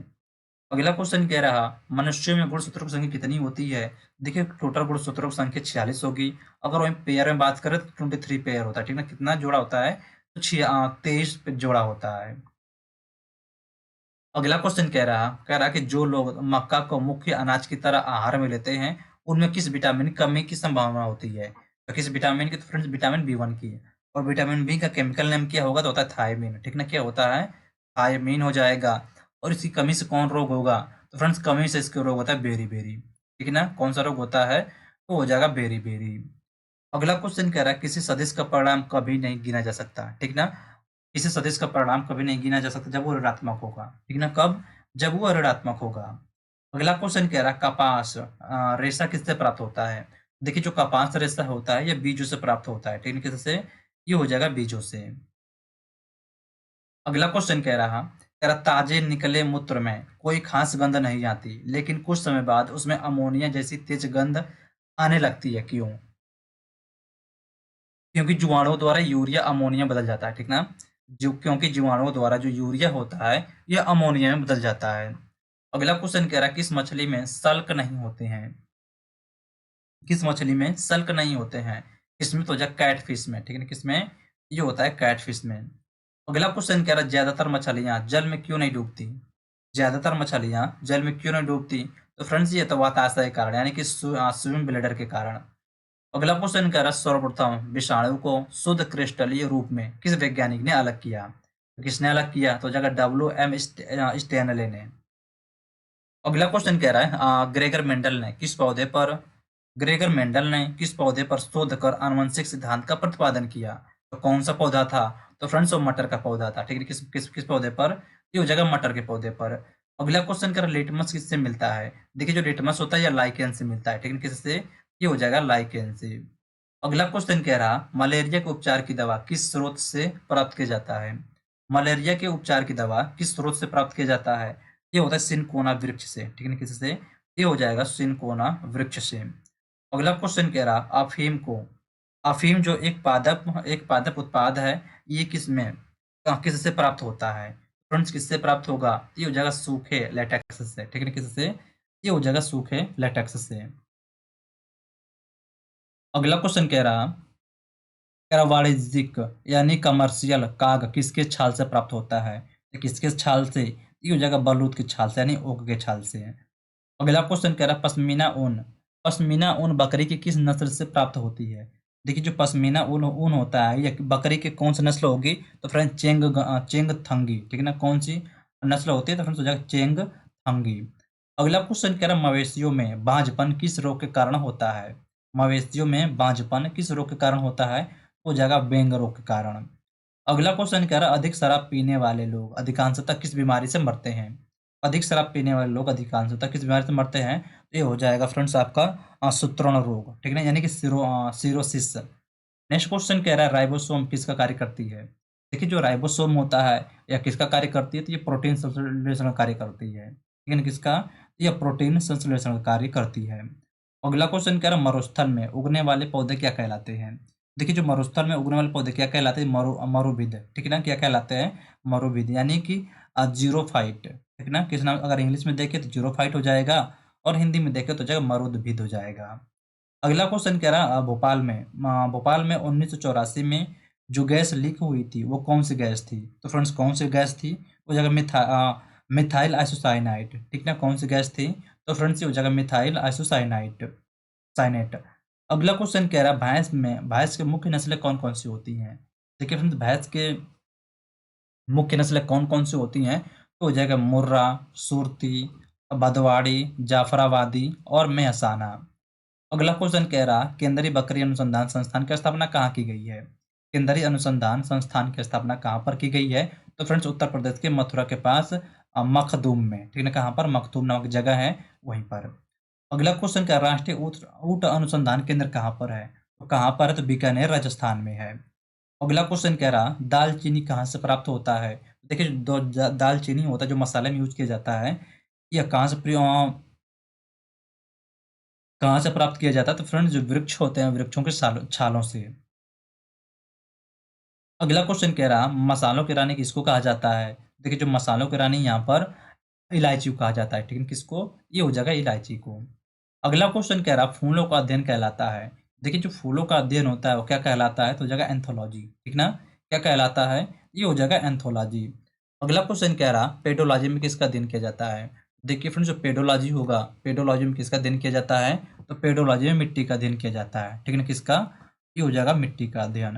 अगला क्वेश्चन कह रहा मनुष्य में गुणसूत्रों की संख्या कितनी होती है। देखिए टोटल गुणसूत्रों की संख्या 46 होगी। अगर वही पेयर में बात करें तो 23 पेयर होता है, ठीक है, कितना जोड़ा होता है, तो 23 जोड़ा होता है। अगला क्वेश्चन कह रहा कि जो लोग मक्का को मुख्य अनाज की तरह आहार में लेते हैं उनमें किस विटामिन की कमी की संभावना होती है। तो किस विटामिन की, तो फ्रेंड्स विटामिन बी1 की। और विटामिन बी का केमिकल नेम क्या होगा, तो होता है थायमीन, ठीक ना, क्या होता है, थायमीन हो जाएगा। और इसकी कमी से कौन रोग होगा, तो फ्रेंड्स कमी से इसके रोग होता है बेरी, ठीक ना, कौन सा रोग होता है, तो हो जाएगा बेरी। अगला क्वेश्चन कह रहा है किसी सदिश का परिणाम कभी नहीं गिना जा सकता, ठीक ना, किसी सदिश का परिणाम कभी नहीं गिना जा सकता जब वो ऋणात्मक होगा, ठीक ना, कब, जब वो ऋणात्मक होगा। अगला क्वेश्चन कह रहा है कपास रेशा किससे प्राप्त होता है। देखिए जो कपास रेशा होता है ये बीजों से प्राप्त होता है, ठीक है, किससे, ये हो जाएगा बीजों से। अगला क्वेश्चन कह रहा ताजे निकले मूत्र में कोई खास गंध नहीं आती लेकिन कुछ समय बाद उसमें अमोनिया जैसी तेज गंध आने लगती है, क्यों, क्योंकि जीवाणुओं द्वारा यूरिया अमोनिया बदल जाता है, ठीक ना, जो क्योंकि जीवाणुओं द्वारा जो यूरिया होता है यह अमोनिया में बदल जाता है। अगला क्वेश्चन कह रहा है किस मछली में सल्क नहीं होते हैं, किस मछली में सल्क नहीं होते हैं, किसमें, तो जाए कैट फिश में, ठीक है, किसमें, ये होता है कैट फिश में। अगला क्वेश्चन कह रहा है ज्यादातर मछलियां जल में क्यों नहीं डूबती, ज्यादातर मछलियां जल में क्यों नहीं डूबती, तो फ्रेंड्स ये तो वाताशय के कारण यानी कि स्विम ब्लेडर के कारण। अगला क्वेश्चन कह रहा है सर्वप्रथम विषाणु को शुद्ध क्रिस्टलीय रूप में किस वैज्ञानिक ने अलग किया, तो किसने अलग किया, तो जगह WM स्टेनले ने। अगला क्वेश्चन कह रहा है ग्रेगर मेंडल ने किस पौधे पर शोध कर आनुवंशिक सिद्धांत का प्रतिपादन किया, तो कौन सा पौधा था, तो फ्रेंड्स वो मटर का पौधा था, ठीक है, किस किस किस पौधे पर, ये हो जाएगा मटर के पौधे पर। अगला क्वेश्चन कह रहा है लिटमस किससे मिलता है, देखिए जो लिटमस होता है या लाइकेन से मिलता है, ठीक है, किससे, ये हो जाएगा लाइकेन से। अगला क्वेश्चन कह रहा मलेरिया के उपचार की दवा किस स्रोत से प्राप्त किया जाता है, मलेरिया के उपचार की दवा किस स्रोत से प्राप्त किया जाता है, ये होता है सिनकोना वृक्ष से, ठीक है, किससे, ये हो जाएगा सिनकोना वृक्ष से। अगला क्वेश्चन कह रहा अफीम जो एक पादप उत्पाद है, ये किससे प्राप्त होता है, फ्रेंड्स किससे प्राप्त होगा, ये हो जाएगा सूखे लेटेक्स से, ठीक है, किससे, ये हो जाएगा सूखे लेटेक्स से। अगला क्वेश्चन कह रहा वाणिज्यिक यानी कमर्शियल काग किसके छाल से प्राप्त होता है, तो किसके छाल से, ये हो जाएगा बलूत की छाल से यानी ऊँट के छाल से। अगला क्वेश्चन कह रहा है पश्मीना ऊन बकरी की किस नस्ल से प्राप्त होती है। देखिए जो पश्मीना ऊन ऊन होता है ये बकरी की कौन सी नस्ल होगी, तो फ्रेंड्स चेंगथंगी, ठीक है ना, कौन सी नस्ल होती है, तो फ्रेंड्स हो जाएगा चेंगथंगी। अगला क्वेश्चन कह रहा है मवेशियों में बांझपन किस रोग के कारण होता है, मवेशियों में बांझपन किस रोग के कारण होता है, तो हो जाएगा बेंग रोग के कारण। अगला क्वेश्चन कह रहा है अधिक शराब पीने वाले लोग अधिकांशतः किस बीमारी से मरते हैं, अधिक शराब पीने वाले लोग अधिकांशतः किस बीमारी से मरते हैं, तो ये हो जाएगा फ्रेंड्स आपका सूत्रण रोग, ठीक है ना, यानी कि सिरोसिस। नेक्स्ट क्वेश्चन कह रहा है राइबोसोम किसका कार्य करती है। देखिए जो राइबोसोम होता है या किसका कार्य करती है, तो ये प्रोटीन संश्लेषण का कार्य करती है, ठीक है ना, किसका, ये प्रोटीन संश्लेषण का कार्य करती है। अगला क्वेश्चन कह रहा है मरुस्थल में उगने वाले पौधे क्या कहलाते हैं। देखिए जो मरुस्थल में उगने वाले पौधे क्या कहलाते हैं, मरुभिद, ठीक है ना, क्या कहलाते हैं, मरुभिद यानी कि जीरोफाइट, ठीक है ना, किस नाम, अगर इंग्लिश में देखें तो जीरोफाइट हो जाएगा और हिंदी में देखें तो जाएगा मरुदभिद हो जाएगा। अगला क्वेश्चन कह रहा भोपाल में 1984 में जो गैस लीक हुई थी वो कौन सी गैस थी, तो फ्रेंड्स कौन सी गैस थी, वो जगह मिथाइल आइसोसाइनाइड, ठीक ना, कौन सी गैस थी, तो फ्रेंड्स ये हो जाएगा मिथाइल आइसोसाइनाइड साइनेट। अगला क्वेश्चन कह रहा है भैंस के मुख्य नस्लें कौन कौन सी होती हैं। देखिए फ्रेंड्स भैंस के मुख्य नस्लें कौन कौन सी होती हैं, तो हो जाएगा मुर्रा, सुरती, भदवाड़ी, जाफराबादी और मेहसाना। अगला क्वेश्चन कह रहा केंद्रीय बकरी अनुसंधान संस्थान की स्थापना कहाँ की गई है। केंद्रीय अनुसंधान संस्थान की स्थापना कहाँ पर की गई है, तो फ्रेंड्स उत्तर प्रदेश के मथुरा के पास मखदूम में, ठीक है, कहाँ पर, मखदूम नामक जगह है वहीं पर। अगला क्वेश्चन क्या राष्ट्रीय ऊँट ऊँट अनुसंधान केंद्र कहाँ पर है, तो कहाँ पर है, तो बीकानेर राजस्थान में है। अगला क्वेश्चन कह रहा दालचीनी कहाँ से प्राप्त होता है। देखिए दालचीनी होता है जो मसाले में यूज किया जाता है, यह कहाँ से प्राप्त किया जाता है, तो फ्रेंड्स जो वृक्ष होते हैं वृक्षों के छालों से। अगला क्वेश्चन कह रहा मसालों की रानी किसको कहा जाता है। देखिए जो मसालों की रानी यहाँ पर इलायची को कहा जाता है, ठीक है, किसको, ये हो जाएगा इलायची को। अगला क्वेश्चन कह रहा फूलों का अध्ययन कहलाता है। देखिए जो फूलों का अध्ययन होता है वो क्या कहलाता है, तो हो जाएगा एंथोलॉजी, ठीक ना, क्या कहलाता है, ये हो जाएगा एंथोलॉजी। अगला क्वेश्चन कह रहा पेडोलॉजी में किसका अध्ययन किया जाता है। देखिए फ्रेंड्स जो पेडोलॉजी होगा, पेडोलॉजी में किसका अध्ययन किया जाता है, तो पेडोलॉजी में मिट्टी का अध्ययन किया जाता है, ठीक है ना, किसका, ये हो जाएगा मिट्टी का अध्ययन।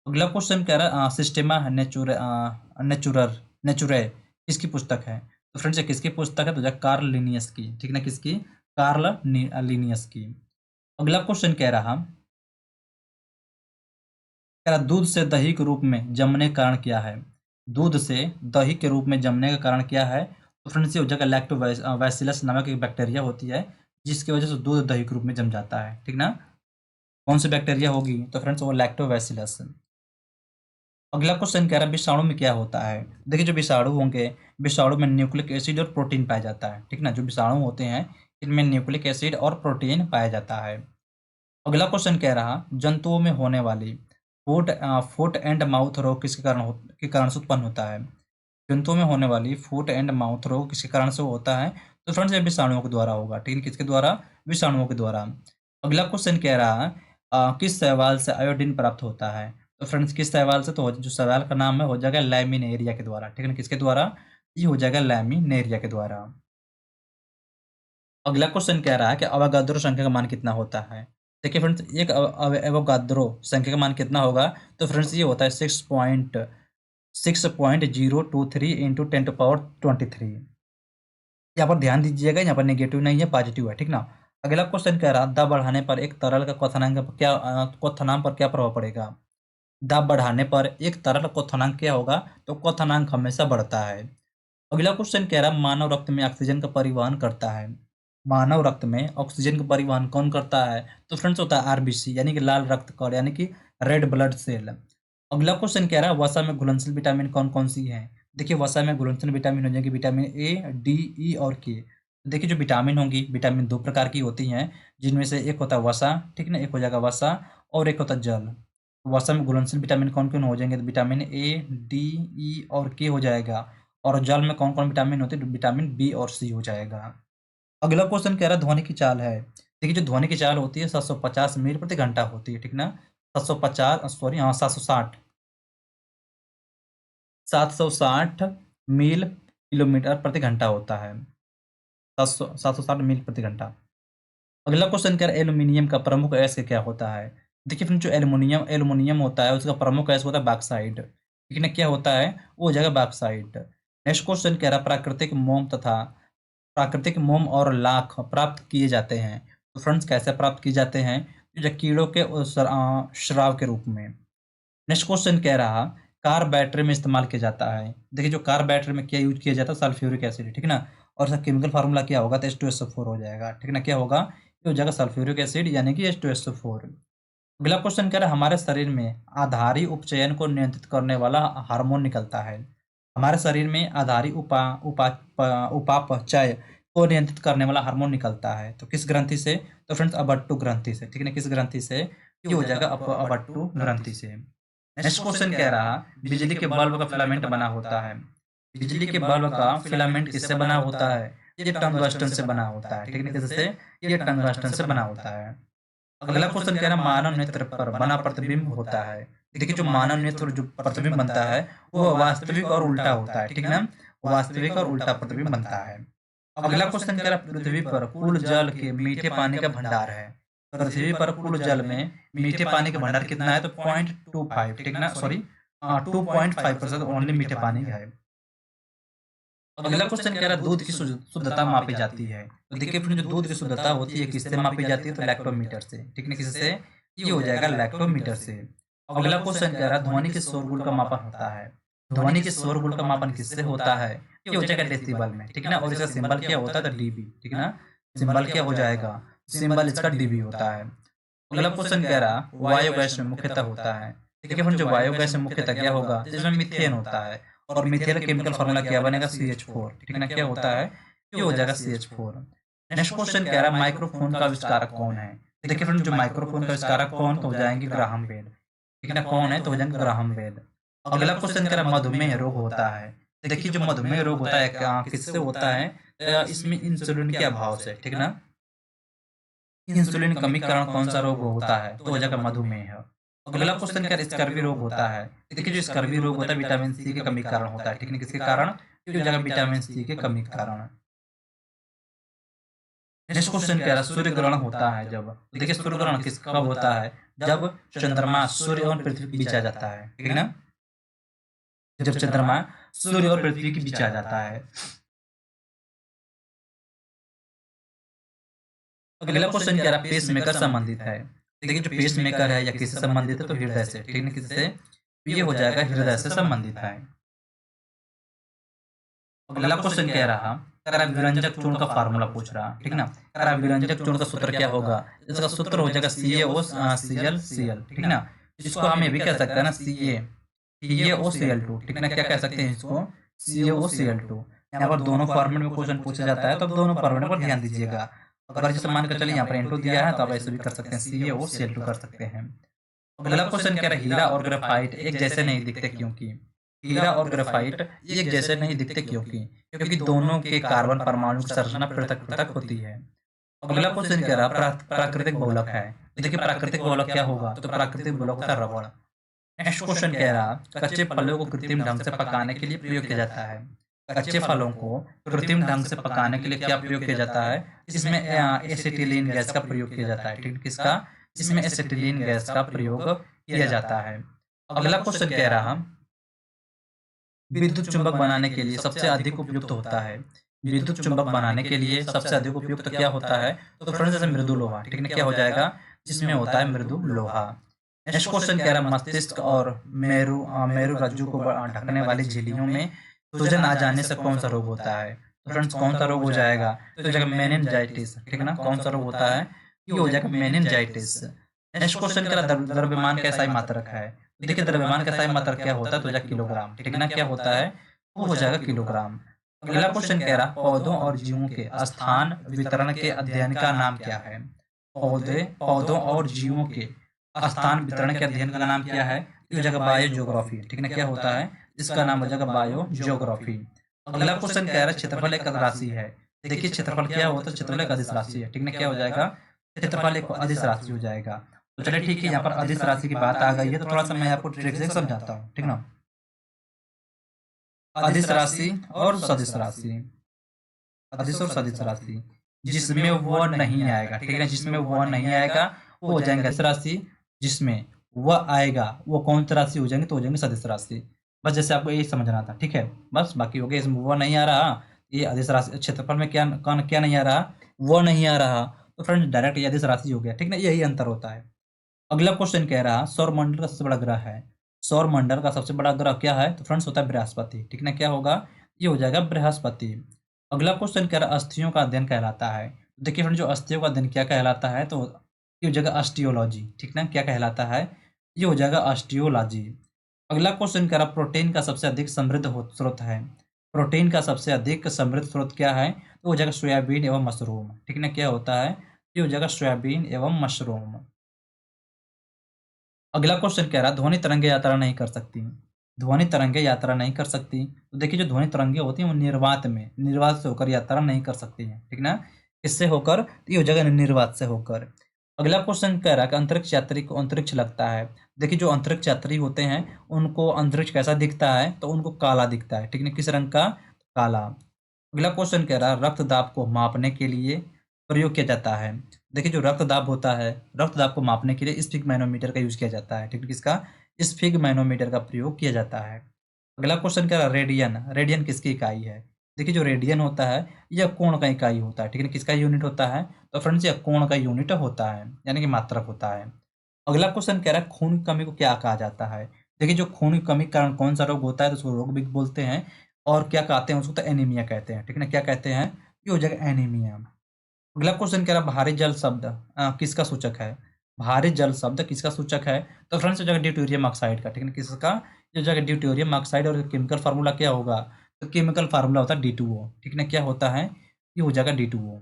अगला क्वेश्चन कह रहा है सिस्टेमा नेचुरर नेचुरे किसकी पुस्तक है? तो फ्रेंड्स ये किसकी पुस्तक है? तो कार्ल लिनियस की, ठीक ना? किसकी? कार्ल लिनियस की। अगला क्वेश्चन कह रहा दूध से दही के रूप में जमने का कारण क्या है? दूध से दही के रूप में जमने का कारण क्या है? तो फ्रेंड्स ये हो जाएगा लैक्टोबैसिलस नामक एक बैक्टीरिया होती है, जिसकी वजह से दूध दही के रूप में जम जाता है, ठीक ना? कौन सी बैक्टीरिया होगी? तो फ्रेंड्स वो लैक्टोबैसिलस। अगला क्वेश्चन कह रहा है विषाणु में क्या होता है? देखिए जो विषाणु होंगे, विषाणु में न्यूक्लिक एसिड और प्रोटीन पाया जाता है, ठीक ना? जो विषाणु होते हैं इनमें न्यूक्लिक एसिड और प्रोटीन पाया जाता है। अगला क्वेश्चन कह रहा जंतुओं में होने वाली फुट एंड माउथ रोग किसके के कारण से उत्पन्न होता है? जंतुओं में होने वाली फुट एंड माउथ रोग किसके कारण से होता है? तो फ्रेंड्स ये विषाणुओं के द्वारा होगा, ठीक है? किसके द्वारा? विषाणुओं के द्वारा। अगला क्वेश्चन कह रहा है किस शैवाल से आयोडीन प्राप्त होता है? तो फ्रेंड्स किस शैवाल से? तो जो शैवाल का नाम है हो जाएगा लैमिनेरिया के द्वारा, ठीक है ना? किसके द्वारा? ये हो जाएगा लैमिनेरिया के द्वारा। अगला क्वेश्चन कह रहा है कि अवोगाद्रो संख्या का मान कितना होता है? देखिए फ्रेंड्स एक एवोगाद्रो संख्या का मान कितना होगा? तो फ्रेंड्स ये होता है 6.023 इंटू 10⁻23। यहाँ पर ध्यान दीजिएगा, यहाँ पर नेगेटिव नहीं है, पॉजिटिव है, ठीक ना? अगला क्वेश्चन कह रहा दाब बढ़ाने पर एक तरल का क्वथनांक पर क्या प्रभाव पड़ेगा? दाब बढ़ाने पर एक तरल क्वथनांक क्या होगा? तो क्वथनांक हमेशा बढ़ता है। अगला क्वेश्चन कह रहा मानव रक्त में ऑक्सीजन का परिवहन करता है। मानव रक्त में ऑक्सीजन का परिवहन कौन करता है? तो फ्रेंड्स होता है आरबीसी यानी कि लाल रक्त कण यानी कि रेड ब्लड सेल। अगला क्वेश्चन कह रहा है वसा में घुलनशील विटामिन कौन कौन सी है? देखिए वसा में घुलनशील विटामिन हो जाएंगे विटामिन ए, डी, ई और के। देखिए जो विटामिन होंगी, विटामिन दो प्रकार की होती हैं, जिनमें से एक होता है वसा, ठीक ना? एक हो जाएगा वसा और एक होता है जल। वसा में घुलनशील विटामिन कौन कौन हो जाएंगे? तो विटामिन ए, डी, ई और के हो जाएगा। और जल में कौन कौन विटामिन होते हैं? तो विटामिन बी और सी हो जाएगा। अगला क्वेश्चन कह रहा है ध्वनि की चाल है। देखिए जो ध्वनि की चाल होती है 750 मील प्रति घंटा होती है, ठीक ना? 750 सॉरी हाँ 760 760 मील किलोमीटर प्रति घंटा होता है। 760 मील प्रति घंटा। अगला क्वेश्चन कह रहा है एल्यूमिनियम का प्रमुख अयस्क क्या होता है? देखिए फ्रेंड जो एल्यूमिनियम एल्यूमिनियम होता है उसका प्रमुख अयस्क होता है बॉक्साइट, ठीक है ना? क्या होता है? वो हो जाएगा बॉक्साइट। नेक्स्ट क्वेश्चन कह रहा है प्राकृतिक मोम और लाख प्राप्त किए जाते हैं। तो फ्रेंड्स कैसे प्राप्त किए जाते हैं? जो कीड़ों के श्राव के रूप में। नेक्स्ट क्वेश्चन कह रहा कार बैटरी में इस्तेमाल किया जाता है। देखिए जो कार बैटरी में क्या यूज किया जाता है? सल्फ्यूरिक एसिड, ठीक है ना? और इसका केमिकल फार्मूला क्या होगा? तो H2SO4 हो जाएगा, ठीक है ना? क्या होगा? ये हो जाएगा सल्फ्यूरिक एसिड यानी कि H2SO4। अगला क्वेश्चन कह रहा है हमारे शरीर में आधारी उपचयन को नियंत्रित करने वाला हार्मोन निकलता है। हमारे शरीर में आधारी उपापचय को नियंत्रित करने वाला हार्मोन निकलता है, तो किस ग्रंथि से? तो फ्रेंड्स अबट्टू ग्रंथि से, ठीक है ना? किस ग्रंथि से? ये हो जाएगा अबट्टू ग्रंथि से। नेक्स्ट क्वेश्चन कह रहा बिजली के बल्ब का फिलामेंट बना होता है। बिजली के बल्ब का फिलामेंट किससे बना होता है? ये टंगस्टन से बना होता है, ठीक है? किससे? ये टंगस्टन से बना होता है। अगला क्वेश्चन कह रहा मानव नेत्र पर बना प्रतिबिंब होता है। देखिए जो मानव नेत्र जो प्रतिबिंब बनता है वो वास्तविक और उल्टा होता है, ठीक ना? वास्तविक और उल्टा प्रतिबिंब बनता है। अगला क्वेश्चन कह रहा पृथ्वी पर कुल जल के मीठे पानी का भंडार है। पृथ्वी पर कुल जल में मीठे पानी का भंडार कितना है? तो 0.25, ठीक ना? सॉरी 2.5% ओनली मीठे पानी है। अगला क्वेश्चन कह रहा है दूध की शुद्धता मापी जाती है। तो देखिए फ्रेंड जो दूध की शुद्धता होती है किससे मापी जाती है? तो लैक्टोमीटर से, ठीक है? किससे? ये हो जाएगा लैक्टोमीटर से। अगला क्वेश्चन कह रहा है ध्वनि के शोरगुल का मापन होता है। ध्वनि के शोरगुल का मापन किससे होता है? ये हो जाएगा डेसिबल में, ठीक ना? और इसका सिंबल क्या होता है? तो डीबी, ठीक ना? सिंबल क्या हो जाएगा? सिंबल इसका डीबी होता है। अगला क्वेश्चन कह रहा वायु गैस में मुख्यतः होता है। देखिए फ्रेंड जो वायु गैस में मुख्यतः क्या होगा? जिसमें मीथेन होता है और मीथेन का केमिकल फॉर्मूला क्या बनेगा? CH4, ठीक ना? क्या होता है? ये हो जाएगा CH4। नेक्स्ट क्वेश्चन कह रहा है माइक्रोफोन का आविष्कारक कौन है? देखिए फ्रेंड जो माइक्रोफोन का आविष्कारक कौन? तो हो जाएंगे ग्राहम बेल, ठीक है ना? कौन है? तो हो जाएंगे ग्राहम बेल। अगला क्वेश्चन कह रहा है मधुमेह रोग होता है। देखिए जो मधुमेह रोग होता है किससे होता है? इसमें इंसुलिन के अभाव से, ठीक ना? इंसुलिन कमी के कारण कौन सा रोग होता है? तो हो जाएगा मधुमेह। अगला क्वेश्चन क्या स्कर्वी रोग होता है? देखिए जो स्कर्वी रोग होता है विटामिन सी की कमी के कारण होता है, ठीक है? किसके कारण? ये हो जाएगा विटामिन सी की कमी के कारण। नेक्स्ट क्वेश्चन कह रहा है सूर्य ग्रहण होता है जब, तो देखिए सूर्य ग्रहण किस कब होता है, जब चंद्रमा सूर्य और पृथ्वी के बीच आ जाता है, ठीक है ना, जब चंद्रमा सूर्य और पृथ्वी के बीच आ जाता है। अगला क्वेश्चन कह रहा है पेस मेकर संबंधित है, देखिए जो पेस मेकर है या किससे संबंधित है, तो हृदय से, ठीक है, किससे, ये हो जाएगा हृदय से संबंधित है। अगला क्वेश्चन कह रहा कराविरंजक चूर्ण का फार्मूला पूछ रहा, ठीक है ना, कराविरंजक चूर्ण का सूत्र क्या होगा, इसका सूत्र हो जाएगा CaOCl, ठीक है ना, इसको हम ये भी कह सकते हैं ना CaOCl2, ठीक है ना, क्या कह सकते हैं इसको CaOCl2। यहाँ पर दोनों फॉर्मेट में क्वेश्चन पूछा जाता है, तो दोनों फॉर्मेट पर ध्यान दीजिएगा। अगर जैसे मान कर चलिए यहाँ पर N2 दिया है, तो आप ऐसे भी कर सकते हैं CaOCl2 कर सकते हैं। अगला क्वेश्चन कह रहा है हीरा और ग्रेफाइट एक जैसे नहीं दिखते क्योंकि, हीरा और ग्रेफाइट एक जैसे नहीं दिखते क्योंकि, क्योंकि दोनों के कार्बन परमाणु की संरचना पृथक पृथक होती है। अगला क्वेश्चन कह रहा प्राकृतिक बहुलक है, तो देखिए प्राकृतिक बहुलक क्या होगा, तो प्राकृतिक बहुलक होता है रबड़। नेक्स्ट क्वेश्चन कह रहा कच्चे फलों को कृत्रिम ढंग से पकाने के लिए प्रयोग किया जाता है, कच्चे फलों को कृत्रिम ढंग से पकाने के लिए क्या प्रयोग किया जाता है, इसमें एसिटिलीन गैस का प्रयोग किया जाता है, ठीक है, किसका, इसमें एसिटिलीन गैस का प्रयोग किया जाता है। अगला क्वेश्चन कह रहा विद्युत चुंबक बनाने के लिए सबसे अधिक उपयुक्त होता है, विद्युत चुंबक बनाने के लिए सबसे अधिक उपयुक्त क्या होता है, तो फ्रेंड्स जैसे मृदु लोहा, ठीक है, क्या हो जाएगा, जिसमें होता है मृदु लोहा। नेक्स्ट क्वेश्चन कह रहा है मस्तिष्क और मेरु रज्जु को ढकने वाली झिल्लियों में सूजन आ जाने से कौन सा रोग होता है, तो फ्रेंड्स कौन सा रोग हो जाएगा, तो जगह मेनिनजाइटिस, ठीक है ना, कौन सा रोग होता है, ये हो जाएगा मेनिनजाइटिस। नेक्स्ट क्वेश्चन कह रहा द्रव्यमान का SI मात्रक है, देखिए द्रव्यमान का SI मात्रक क्या होता है, तो जाएगा किलोग्राम, ठीक है ना, क्या होता है, वो हो जाएगा किलोग्राम। अगला क्वेश्चन कह रहा पौधों और जीवों के स्थान वितरण के अध्ययन का नाम क्या है, पौधों और जीवों के स्थान वितरण के अध्ययन का नाम क्या है, ये हो जाएगा बायोजियोग्राफी, ठीक है ना, क्या होता है, इसका नाम हो जाएगा बायोजियोग्राफी। अगला क्वेश्चन कह रहा है क्षेत्रफल एक राशि है, देखिए क्षेत्रफल क्या होता है, क्षेत्रफल एक अदिश राशि है, ठीक है, क्या हो जाएगा, क्षेत्रफल एक अदिश राशि हो जाएगा। तो चलिए ठीक है, यहाँ पर अदिश राशि की बात आ गई है, तो थोड़ा सा मैं आपको ट्रिक से समझाता हूँ, ठीक ना। अदिश राशि और सदिश राशि, अदिश और सदिश राशि, जिसमें वह नहीं आएगा, ठीक है ना, जिसमें वह नहीं आएगा वो हो जाएंगे अदिश राशि, जिसमें वह आएगा वो कौन सी राशि हो जाएंगे, तो हो जाएंगे सदिश राशि। बस जैसे आपको यही समझना था, ठीक है, बस बाकी हो गया, इसमें वह नहीं आ रहा, ये अदिश राशि, क्षेत्रफल में क्या क्या नहीं आ रहा, वो नहीं आ रहा, तो फ्रेंड डायरेक्ट ये अदिश राशि हो गया, ठीक ना, यही अंतर होता है। अगला क्वेश्चन कह रहा सौरमंडल का सबसे बड़ा ग्रह है, सौरमंडल का सबसे बड़ा ग्रह क्या है, तो फ्रेंड्स होता है बृहस्पति, ठीक ना, क्या होगा, ये हो जाएगा बृहस्पति। अगला क्वेश्चन कह रहा अस्थियों का अध्ययन कहलाता है, तो देखिए फ्रेंड जो अस्थियों का अध्ययन क्या कहलाता है, तो ये हो जाएगा ऑस्टियोलॉजी, ठीक ना, क्या कहलाता है, ये हो जाएगा ऑस्टियोलॉजी। अगला क्वेश्चन कह रहा प्रोटीन का सबसे अधिक समृद्ध स्रोत है, प्रोटीन का सबसे अधिक समृद्ध स्रोत क्या है, तो हो जाएगा सोयाबीन एवं मशरूम, ठीक ना, क्या होता है, ये हो जाएगा सोयाबीन एवं मशरूम। अगला क्वेश्चन कह रहा है ध्वनि तरंगे यात्रा नहीं कर सकती, ध्वनि तरंगे यात्रा नहीं कर सकती, तो देखिए जो ध्वनि तरंगे होती हैं वो निर्वात से होकर यात्रा नहीं कर सकती हैं, ठीक ना, किससे होकर, तो ये हो जाएगा निर्वात से होकर। अगला क्वेश्चन कह रहा है कि अंतरिक्ष यात्री को अंतरिक्ष लगता है, देखिए जो अंतरिक्ष यात्री होते हैं उनको अंतरिक्ष कैसा दिखता है, तो उनको काला दिखता है, ठीक है, किस रंग का, काला। अगला क्वेश्चन कह रहा है रक्तदाब को मापने के लिए प्रयोग किया जाता है, देखिए जो रक्तदाब होता है, रक्तदाब को मापने के लिए स्फिग मैनोमीटर का यूज किया जाता है, ठीक है, किसका, स्फिग मैनोमीटर का प्रयोग किया जाता है। अगला क्वेश्चन कह रहा है रेडियन, रेडियन किसकी इकाई है, देखिए जो रेडियन होता है यह कोण का इकाई होता है, ठीक है, किसका यूनिट होता है, तो फ्रेंड्स यह कोण का यूनिट होता है, यानी कि मात्रक होता है। अगला क्वेश्चन कह रहा है खून की कमी को क्या कहा जाता है, देखिए जो खून की कमी के कारण कौन सा रोग होता है, तो उसको रोग भी बोलते हैं, और क्या कहते हैं उसको, तो एनीमिया कहते हैं, ठीक है ना, क्या कहते हैं, ये हो जाएगा एनीमिया। अगला क्वेश्चन कह रहा है भारी जल शब्द किसका सूचक है, भारी जल शब्द किसका सूचक है, तो फ्रेंड्स हो जाएगा ड्यूटेरियम ऑक्साइड का, ठीक है ना, किसका, ये हो जाएगा ड्यूटेरियम ऑक्साइड, और केमिकल फार्मूला क्या होगा, तो केमिकल फार्मूला होता है D2O, ठीक है ना, क्या होता है, ये हो जाएगा D2O।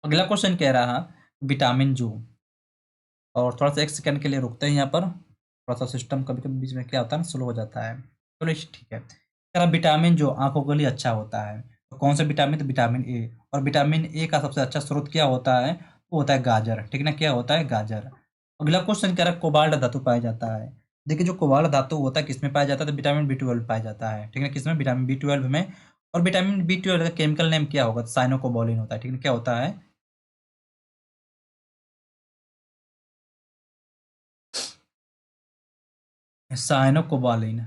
अगला क्वेश्चन कह रहा है विटामिन जो, और थोड़ा सा एक सेकंड के लिए रुकते हैं यहाँ पर, थोड़ा सा सिस्टम कभी कभी बीच में क्या होता है ना, स्लो हो जाता है, चलो ठीक है। कह रहा विटामिन जो आंखों के लिए अच्छा होता है, तो कौन सा विटामिन, तो विटामिन ए, और विटामिन ए का सबसे अच्छा स्रोत क्या होता है, वो होता है गाजर, ठीक है ना, क्या होता है, गाजर। अगला क्वेश्चन कह रहा है कोबाल्ट धातु पाया जाता है, देखिए जो कोबाल्ट धातु होता है किसमें पाया जाता है, तो विटामिन B12 पाया जाता है, ठीक है, किसमें, विटामिन B12 में। और विटामिन B12 का केमिकल नेम क्या होगा? साइनोकोबालिन होता है, ठीक है? क्या होता है? साइनोकोबालिन।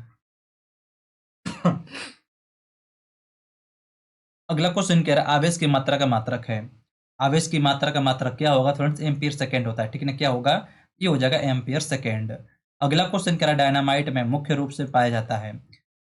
अगला क्वेश्चन कह रहा है आवेश की मात्रा का मात्रक है। आवेश की मात्रा का मात्रक क्या होगा फ्रेंड्स? एम्पियर सेकेंड होता है, ठीक है ना? क्या होगा? ये हो जाएगा एम्पियर सेकेंड। अगला क्वेश्चन कह रहा है डायनामाइट में मुख्य रूप से पाया जाता है।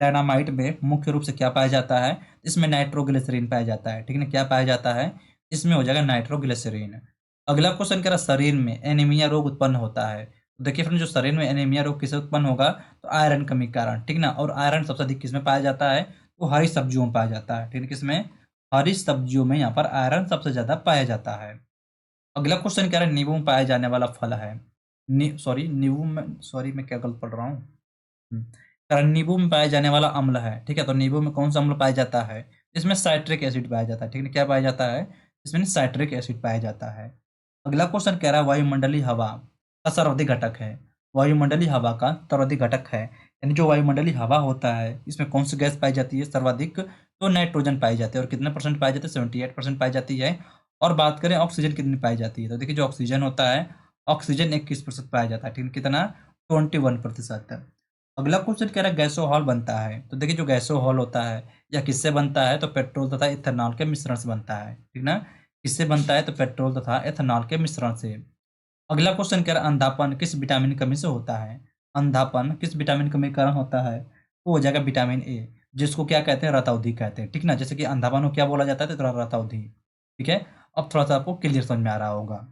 डायनामाइट में मुख्य रूप से क्या पाया जाता है? इसमें नाइट्रोग्लिसरीन पाया जाता है, ठीक है ना? क्या पाया जाता है? इसमें हो जाएगा नाइट्रोग्लिसरीन। अगला क्वेश्चन कह रहा है शरीर में एनीमिया रोग उत्पन्न होता है। तो देखिए फ्रेंड, जो शरीर में एनीमिया रोग किससे उत्पन्न होगा? तो आयरन कमी के कारण, ठीक ना? और आयरन सबसे अधिक किसमें पाया जाता है? वो हरी सब्जियों में पाया जाता है, ठीक है? किसमें? हरी सब्जियों में यहाँ पर आयरन सबसे ज्यादा पाया जाता है। अगला क्वेश्चन कह रहा है नींबू में पाया जाने वाला फल है। सॉरी, नींबू में, सॉरी मैं क्या गलत पढ़ रहा हूँ। कारण नींबू में पाया जाने वाला अम्ल है, ठीक है? तो नींबू में कौन सा अम्ल पाया जाता है? इसमें साइट्रिक एसिड पाया जाता है, ठीक है? क्या पाया जाता है? इसमें साइट्रिक एसिड पाया जाता है। अगला क्वेश्चन कह रहा है वायुमंडलीय हवा का सर्वाधिक घटक है। वायुमंडलीय हवा का सर्वाधिक घटक है, यानी जो वायुमंडलीय हवा होता है इसमें कौन सी गैस पाई जाती है सर्वाधिक? तो नाइट्रोजन पाई जाती है। और कितने परसेंट पाई जाती है? 78% पाई जाती है। और बात करें ऑक्सीजन कितनी पाई जाती है, तो देखिए जो ऑक्सीजन होता है, ऑक्सीजन 21% पाया जाता है, ठीक है? कितना? 21%। अगला क्वेश्चन कह रहा है गैसोहॉल बनता है। तो देखिए जो गैसोहॉल होता है या किससे बनता है? तो पेट्रोल तथा इथेनॉल के मिश्रण से बनता है, ठीक ना? किससे बनता है? तो पेट्रोल तथा इथेनॉल के मिश्रण से। अगला क्वेश्चन कह रहा है अंधापन किस विटामिन की कमी से होता है? अंधापन किस विटामिन की कमी के कारण होता है? वो हो जाएगा विटामिन ए, जिसको क्या कहते हैं? रतौंधी कहते हैं, ठीक ना? जैसे कि अंधापन को क्या बोला जाता है? तो रतौंधी, ठीक है? अब थोड़ा सा आपको क्लियर समझ में आ रहा होगा।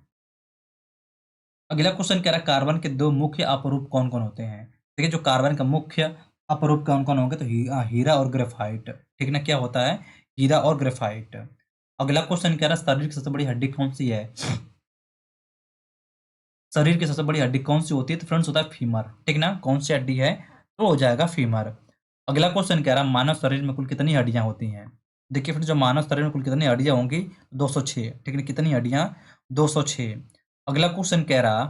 अगला क्वेश्चन कह रहा है कार्बन के दो मुख्य अपरूप कौन कौन होते हैं? देखिए जो कार्बन का मुख्य अपरूप कौन कौन होंगे? तो हीरा और ग्रेफाइट, ठीक ना? क्या होता है? हीरा और ग्रेफाइट। अगला क्वेश्चन कह रहा है शरीर की सबसे बड़ी हड्डी कौन सी है? शरीर की सबसे बड़ी हड्डी कौन सी होती है? तो फ्रेंड्स होता है फीमर, ठीक ना? कौन सी हड्डी है? तो हो जाएगा फीमर। अगला क्वेश्चन कह रहा है मानव शरीर में कुल कितनी हड्डियां होती हैं? देखिए फ्रेंड्स जो मानव शरीर में कुल कितनी हड्डियां होंगी? 206, ठीक है? कितनी हड्डियां? 206। अगला क्वेश्चन कह रहा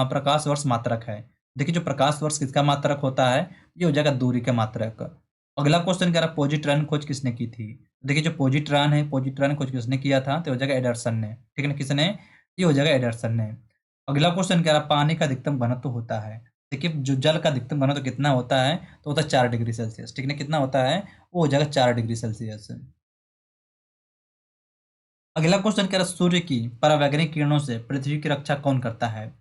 प्रकाश वर्ष मात्रक है। देखिए जो प्रकाश वर्ष किसका मात्रक होता है? ये हो जाएगा दूरी का मात्रक। अगला क्वेश्चन कह रहा पॉजिट्रॉन खोज किसने की थी? देखिए जो पॉजिट्रॉन है, पॉजिट्रॉन खोज किसने किया था? तो हो जाएगा एडरसन ने, ठीक है ना? किसने? ये हो जाएगा एडरसन ने। अगला क्वेश्चन कह रहा पानी का अधिकतम घनत्व होता है। देखिए जो जल का अधिकतम घनत्व कितना होता है? तो होता है 4 डिग्री सेल्सियस, ठीक है? कितना होता है? वो हो जाएगा 4 डिग्री सेल्सियस। अगला क्वेश्चन कह रहा है सूर्य की परावैंगनिक किरणों से पृथ्वी की रक्षा कौन करता है?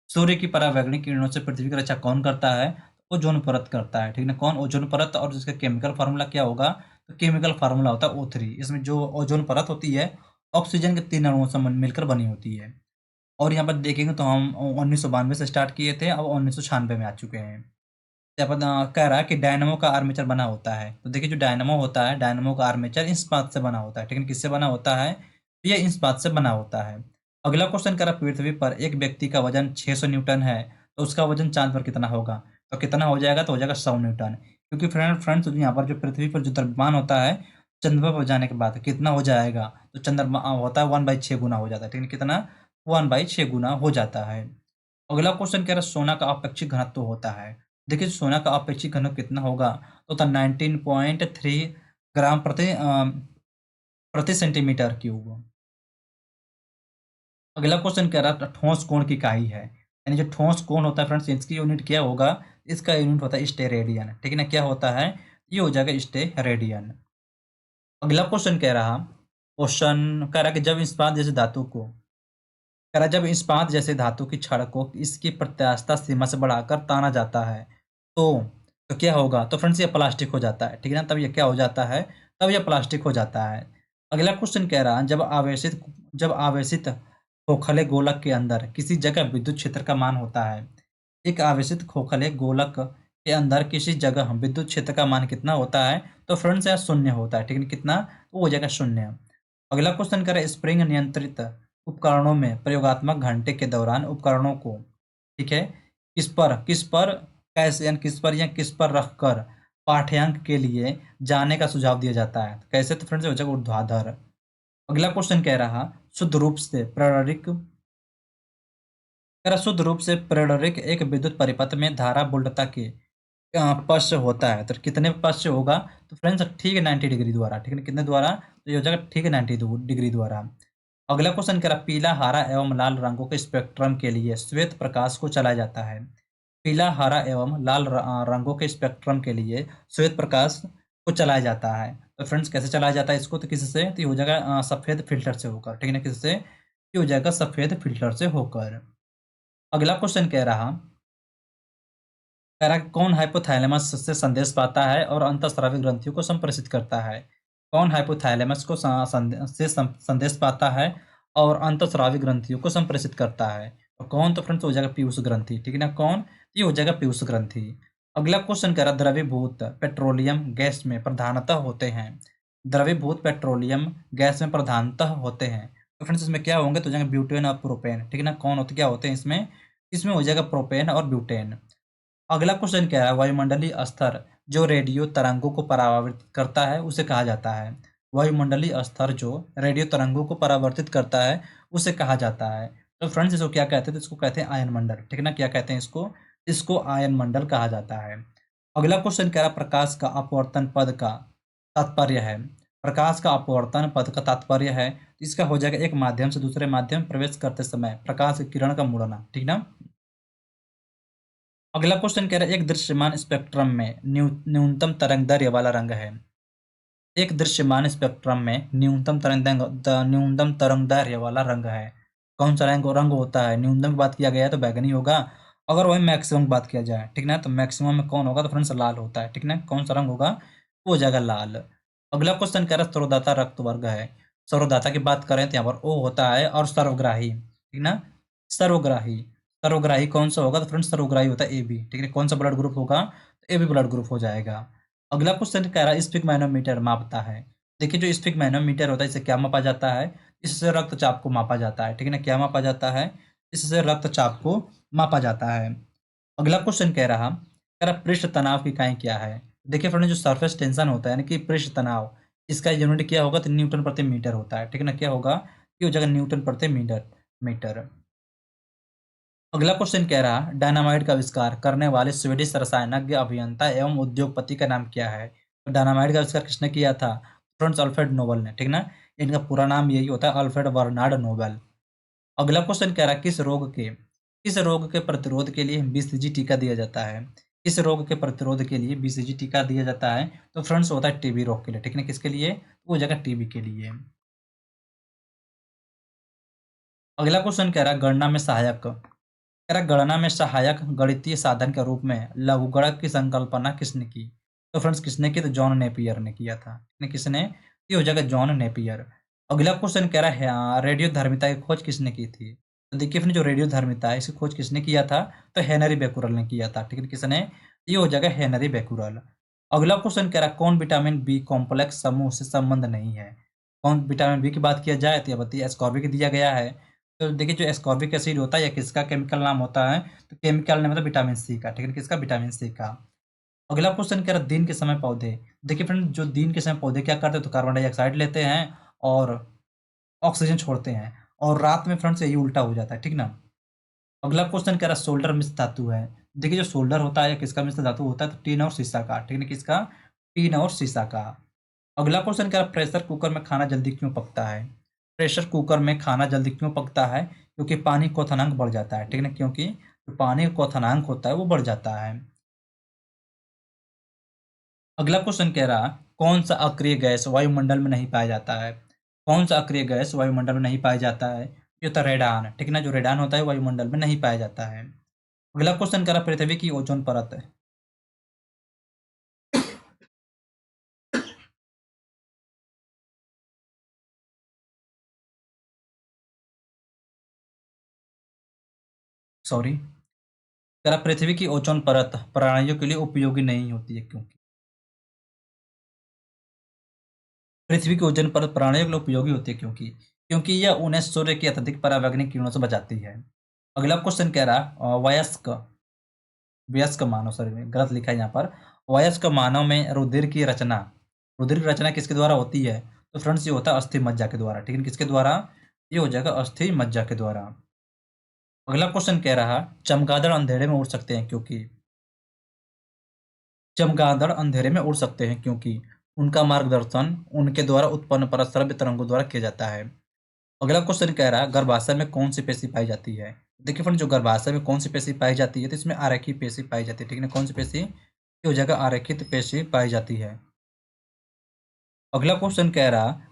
सूर्य की परावैंगनिक किरणों से पृथ्वी की रक्षा कौन करता है? ओजोन परत करता है, ठीक है? कौन? ओजोन परत। और जिसका केमिकल फार्मूला क्या होगा? तो केमिकल फार्मूला होता है O3। इसमें जो ओजोन परत होती है ऑक्सीजन के 3 अणुओं से मिलकर बनी होती है। और यहाँ पर देखेंगे तो हम 1992 से स्टार्ट किए थे, अब 1996 में आ चुके हैं। यहाँ पर कह रहा है कि डायनामो का आर्मेचर बना होता है। तो देखिए जो डायनामो होता है, डायनामो का आर्मेचर इस्पात से बना होता है, ठीक है? किससे बना होता है? ये इस्पात से बना होता है। अगला क्वेश्चन कह रहा है पृथ्वी पर एक व्यक्ति का वजन 600 न्यूटन है, तो उसका वजन चांद पर कितना होगा? तो कितना हो जाएगा? तो हो जाएगा 100 न्यूटन। क्योंकि फ्रेंड्स यहाँ पर जो पृथ्वी पर जो द्रव्यमान होता है चंद्रमा पर जाने के बाद कितना हो जाएगा? तो चंद्रमा होता है 1/6 गुना हो जाता है, ठीक है? कितना? 1/6 गुना हो जाता है। अगला क्वेश्चन कह रहा है सोना का अपेक्षित घनत्व होता है। देखिए सोना का अपेक्षित घनत्व कितना होगा? तो था 19.3 ग्राम प्रति सेंटीमीटर क्यूब। अगला क्वेश्चन कह रहा है ठोस कोण की इकाई है, यानी जो ठोस कोण होता है फ्रेंड्स इसकी यूनिट क्या होगा? इसका यूनिट होता है स्टेरेडियन, ठीक है ना? क्या होता है? ये हो जाएगा स्टेरेडियन। अगला क्वेश्चन कह रहा है कि जब इस्पात जैसे धातु को कह रहा है जब इस्पात जैसे धातु की छड़ को इसकी प्रत्यास्थता सीमा से बढ़ाकर ताना जाता है तो तो क्या होगा? तो फ्रेंड्स ये प्लास्टिक हो जाता है, ठीक है ना? तब ये क्या हो जाता है? तब ये प्लास्टिक हो जाता है। अगला क्वेश्चन कह रहा है जब आवेशित खोखले गोलक के अंदर किसी जगह विद्युत क्षेत्र का मान होता है। एक आवेशित खोखले गोलक के अंदर किसी जगह विद्युत क्षेत्र का मान कितना होता है? तो फ्रेंड्स यहाँ 0 होता है, ठीक है? कितना? तो वो हो जाएगा 0। अगला क्वेश्चन कह रहा है स्प्रिंग नियंत्रित उपकरणों में प्रयोगात्मक घंटे के दौरान उपकरणों को, ठीक है, किस पर कैसे यानी किस पर रखकर पाठ्यांक के लिए जाने का सुझाव दिया जाता है? कैसे? तो फ्रेंड्स हो जाएगा ऊर्ध्वाधर। अगला क्वेश्चन कह रहा शुद्ध रूप से प्रेरणिक एक विद्युत परिपथ में धारा वोल्टता के पश्च होता है, तो कितने पश्च होगा? तो फ्रेंड्स ठीक है 90 डिग्री द्वारा, ठीक है? कितने द्वारा? तो ये हो जाएगा ठीक है 90 डिग्री द्वारा। अगला क्वेश्चन कह रहा है पीला, हरा एवं लाल रंगों के स्पेक्ट्रम के लिए श्वेत प्रकाश को चलाया जाता है। पीला, हरा एवं लाल रंगों के स्पेक्ट्रम के लिए श्वेत प्रकाश को चलाया जाता है। तो फ्रेंड्स कैसे चलाया जाता है इसको? तो किससे? तो ये हो जाएगा सफेद फिल्टर से होकर, ठीक है ना? किससे? ये हो जाएगा सफेद फिल्टर से होकर। अगला क्वेश्चन कह रहा है कि कौन हाइपोथैलेमस से संदेश पाता है और अंतःस्रावी ग्रंथियों को संप्रेषित करता है? कौन हाइपोथैलेमस को संदेश पाता है और अंतःस्रावी ग्रंथियों को संप्रेषित करता है? और कौन? तो फ्रेंड्स हो जाएगा पीयूष ग्रंथि, ठीक है ना? कौन? ये हो जाएगा पीयूष ग्रंथि। अगला क्वेश्चन कह रहा है द्रवीभूत पेट्रोलियम गैस में प्रधानतः होते हैं। द्रवीभूत पेट्रोलियम गैस में प्रधानतः होते हैं। तो फ्रेंड्स इसमें क्या होंगे? तो हो जाएंगे ब्यूटेन और प्रोपेन, ठीक है ना? कौन होते क्या होते हैं इसमें? इसमें हो जाएगा प्रोपेन और ब्यूटेन। अगला क्वेश्चन क्या है? वायुमंडलीय स्तर जो रेडियो तरंगों को परावर्तित करता है उसे कहा जाता है। वायुमंडलीय स्तर जो रेडियो तरंगों को परावर्तित करता है उसे कहा जाता है। तो फ्रेंड्स इसको क्या कहते हैं? तो इसको कहते हैं आयन मंडल, ठीक है ना? क्या कहते हैं इसको? इसको आयन मंडल कहा जाता है। अगला क्वेश्चन कह रहा है प्रकाश का अपवर्तन पद का तात्पर्य है। प्रकाश का अपवर्तन पद का तात्पर्य है, इसका हो जाएगा एक माध्यम से दूसरे माध्यम प्रवेश करते समय प्रकाश की किरण का मुड़ना, ठीक ना? अगला क्वेश्चन कह रहा है एक दृश्यमान स्पेक्ट्रम में न्यूनतम तरंगदैर्घ्य वाला रंग है। एक दृश्यमान स्पेक्ट्रम में न्यूनतम तरंगदैर्घ्य वाला रंग है। कौन सा रंग होता है? न्यूनतम की बात किया गया है तो बैंगनी होगा। अगर वही मैक्सिमम की बात किया जाए, ठीक ना, तो मैक्सिमम में कौन होगा? तो फ्रेंड्स लाल होता है, ठीक ना? कौन सा रंग होगा? वो हो जाएगा लाल। अगला क्वेश्चन कह रहा है सर्वदाता रक्त वर्ग है। सर्वदाता की बात करें तो यहाँ पर ओ होता है और सर्वग्राही, ठीक ना? सर्वग्राही। सर्वग्राही कौन सा होगा? तो फ्रेंड्स सर्वग्राही होता है ए बी, ठीक है? कौन सा ब्लड ग्रुप होगा? तो ए बी ब्लड ग्रुप हो जाएगा। अगला क्वेश्चन कह रहा है स्फिग मैनोमीटर मापता है। देखिए जो स्फिग मैनोमीटर होता है इससे क्या मापा जाता है? इससे रक्तचाप को मापा जाता है, ठीक है ना? क्या मापा जाता है? इससे रक्तचाप को मापा जाता है। अगला क्वेश्चन कह रहा पृष्ठ तनाव की इकाई क्या है? देखिए फ्रेंड जो सरफेस टेंशन होता है यानी कि पृष्ठ तनाव, इसका यूनिट क्या होगा? तो न्यूटन प्रति मीटर होता है, ठीक है ना? क्या होगा? ये हो जाएगा न्यूटन प्रति मीटर। अगला क्वेश्चन कह रहा डायनामाइट का आविष्कार करने वाले स्वीडिश रसायनज्ञ अभियंता एवं उद्योगपति का नाम क्या है? तो डायनामाइट का आविष्कार किसने किया था? फ्रेंड्स अल्फ्रेड नोबेल ने, ठीक ना? इनका पूरा नाम यही होता है अल्फ्रेड बर्नार्ड नोबेल। अगला क्वेश्चन कह रहा है किस रोग के प्रतिरोध के लिए बीसीजी टीका दिया जाता है? किस रोग के प्रतिरोध के लिए बीसीजी टीका दिया जाता है? तो फ्रेंड्स होता है टीबी रोग के लिए, ठीक है? किसके लिए? वो हो जाएगा टीबी के लिए। अगला क्वेश्चन कह रहा है गणना में सहायक गणितीय साधन के रूप में लघुगणक की संकल्पना किसने की? तो फ्रेंड्स किसने की? तो जॉन नेपियर ने किया था। किसने? ये हो जाएगा जॉन नेपियर। अगला क्वेश्चन कह रहा है रेडियो धर्मिता की खोज किसने की थी? तो देखिए फ्रेंड जो रेडियो धर्मिता है इसकी खोज किसने किया था? तो हेनरी बेकुरल ने किया था, ठीक है? किसने? ये हो जाएगा हेनरी बेकुरल। अगला क्वेश्चन कह रहा है कौन विटामिन बी कॉम्प्लेक्स समूह से संबंध नहीं है? कौन विटामिन बी की बात किया जाए तो ये बताइए एस्कॉर्बिक दिया गया है। तो देखिए जो एस्कॉर्बिक एसिड होता है या किसका केमिकल नाम होता है? तो केमिकल नेम होता है विटामिन सी का, ठीक है? किसका? विटामिन सी का। अगला क्वेश्चन कह रहा है दिन के समय पौधे, देखिए फ्रेंड जो दिन के समय पौधे क्या करते हैं? तो कार्बन डाइऑक्साइड लेते हैं और ऑक्सीजन छोड़ते हैं, और रात में फ्रेंड्स यही उल्टा हो जाता है, ठीक ना? अगला क्वेश्चन कह रहा है सोल्डर मिश्र धातु है। देखिए जो सोल्डर होता है या किसका मिश्र धातु होता है? तो टीन और सीसा का, ठीक है? किसका? टीन और सीसा का। अगला क्वेश्चन कह रहा है प्रेशर कुकर में खाना जल्दी क्यों पकता है? प्रेशर कुकर में खाना जल्दी क्यों पकता है? क्योंकि पानी क्वथनांक बढ़ जाता है, ठीक है ना? क्योंकि जो पानी क्वथनांक होता है वो बढ़ जाता है। अगला क्वेश्चन कह रहा कौन सा अक्रिय गैस वायुमंडल में नहीं पाया जाता है? कौन सा अक्रिय गैस वायुमंडल में नहीं पाया जाता है? ये तो रेडान, ठीक है ना? जो रेडान होता है वायुमंडल में नहीं पाया जाता है। अगला क्वेश्चन कह रहा पृथ्वी की ओजोन परत है। सॉरी, कह रहा पृथ्वी की ओजोन परत प्राणियों के लिए उपयोगी नहीं होती है क्योंकि पृथ्वी की ओजोन परत प्राणियों के लिए उपयोगी होती है क्योंकि यह उन्हें सूर्य की अत्यधिक परावैंगनिक किरणों से बचाती है। अगला क्वेश्चन कह रहा वयस्क वयस्क मानव, सॉरी गलत लिखा है यहाँ पर। वयस्क मानव में रुधिर की रचना किसके द्वारा होती है? तो फ्रेंड्स ये होता है अस्थि मज्जा के द्वारा, ठीक है? किसके द्वारा? ये हो जाएगा अस्थि मज्जा के द्वारा। अगला क्वेश्चन कह रहा चमगादड़ अंधेरे में उड़ सकते हैं क्योंकि चमगादड़ अंधेरे में उड़ सकते हैं क्योंकि उनका मार्गदर्शन उनके द्वारा उत्पन्न पराश्रव्य तरंगों द्वारा किया जाता है। अगला क्वेश्चन कह रहा है गर्भाशय में कौन सी पेशी पाई जाती है? देखिए फ्रेंड, जो गर्भाशय में कौन सी पेशी पाई जाती है तो इसमें आरेखीय पेशी पाई जाती है। ठीक है ना, कौन सी पेशी? ये हो जाएगा आरेखित पेशी पाई जाती है। अगला क्वेश्चन कह रहा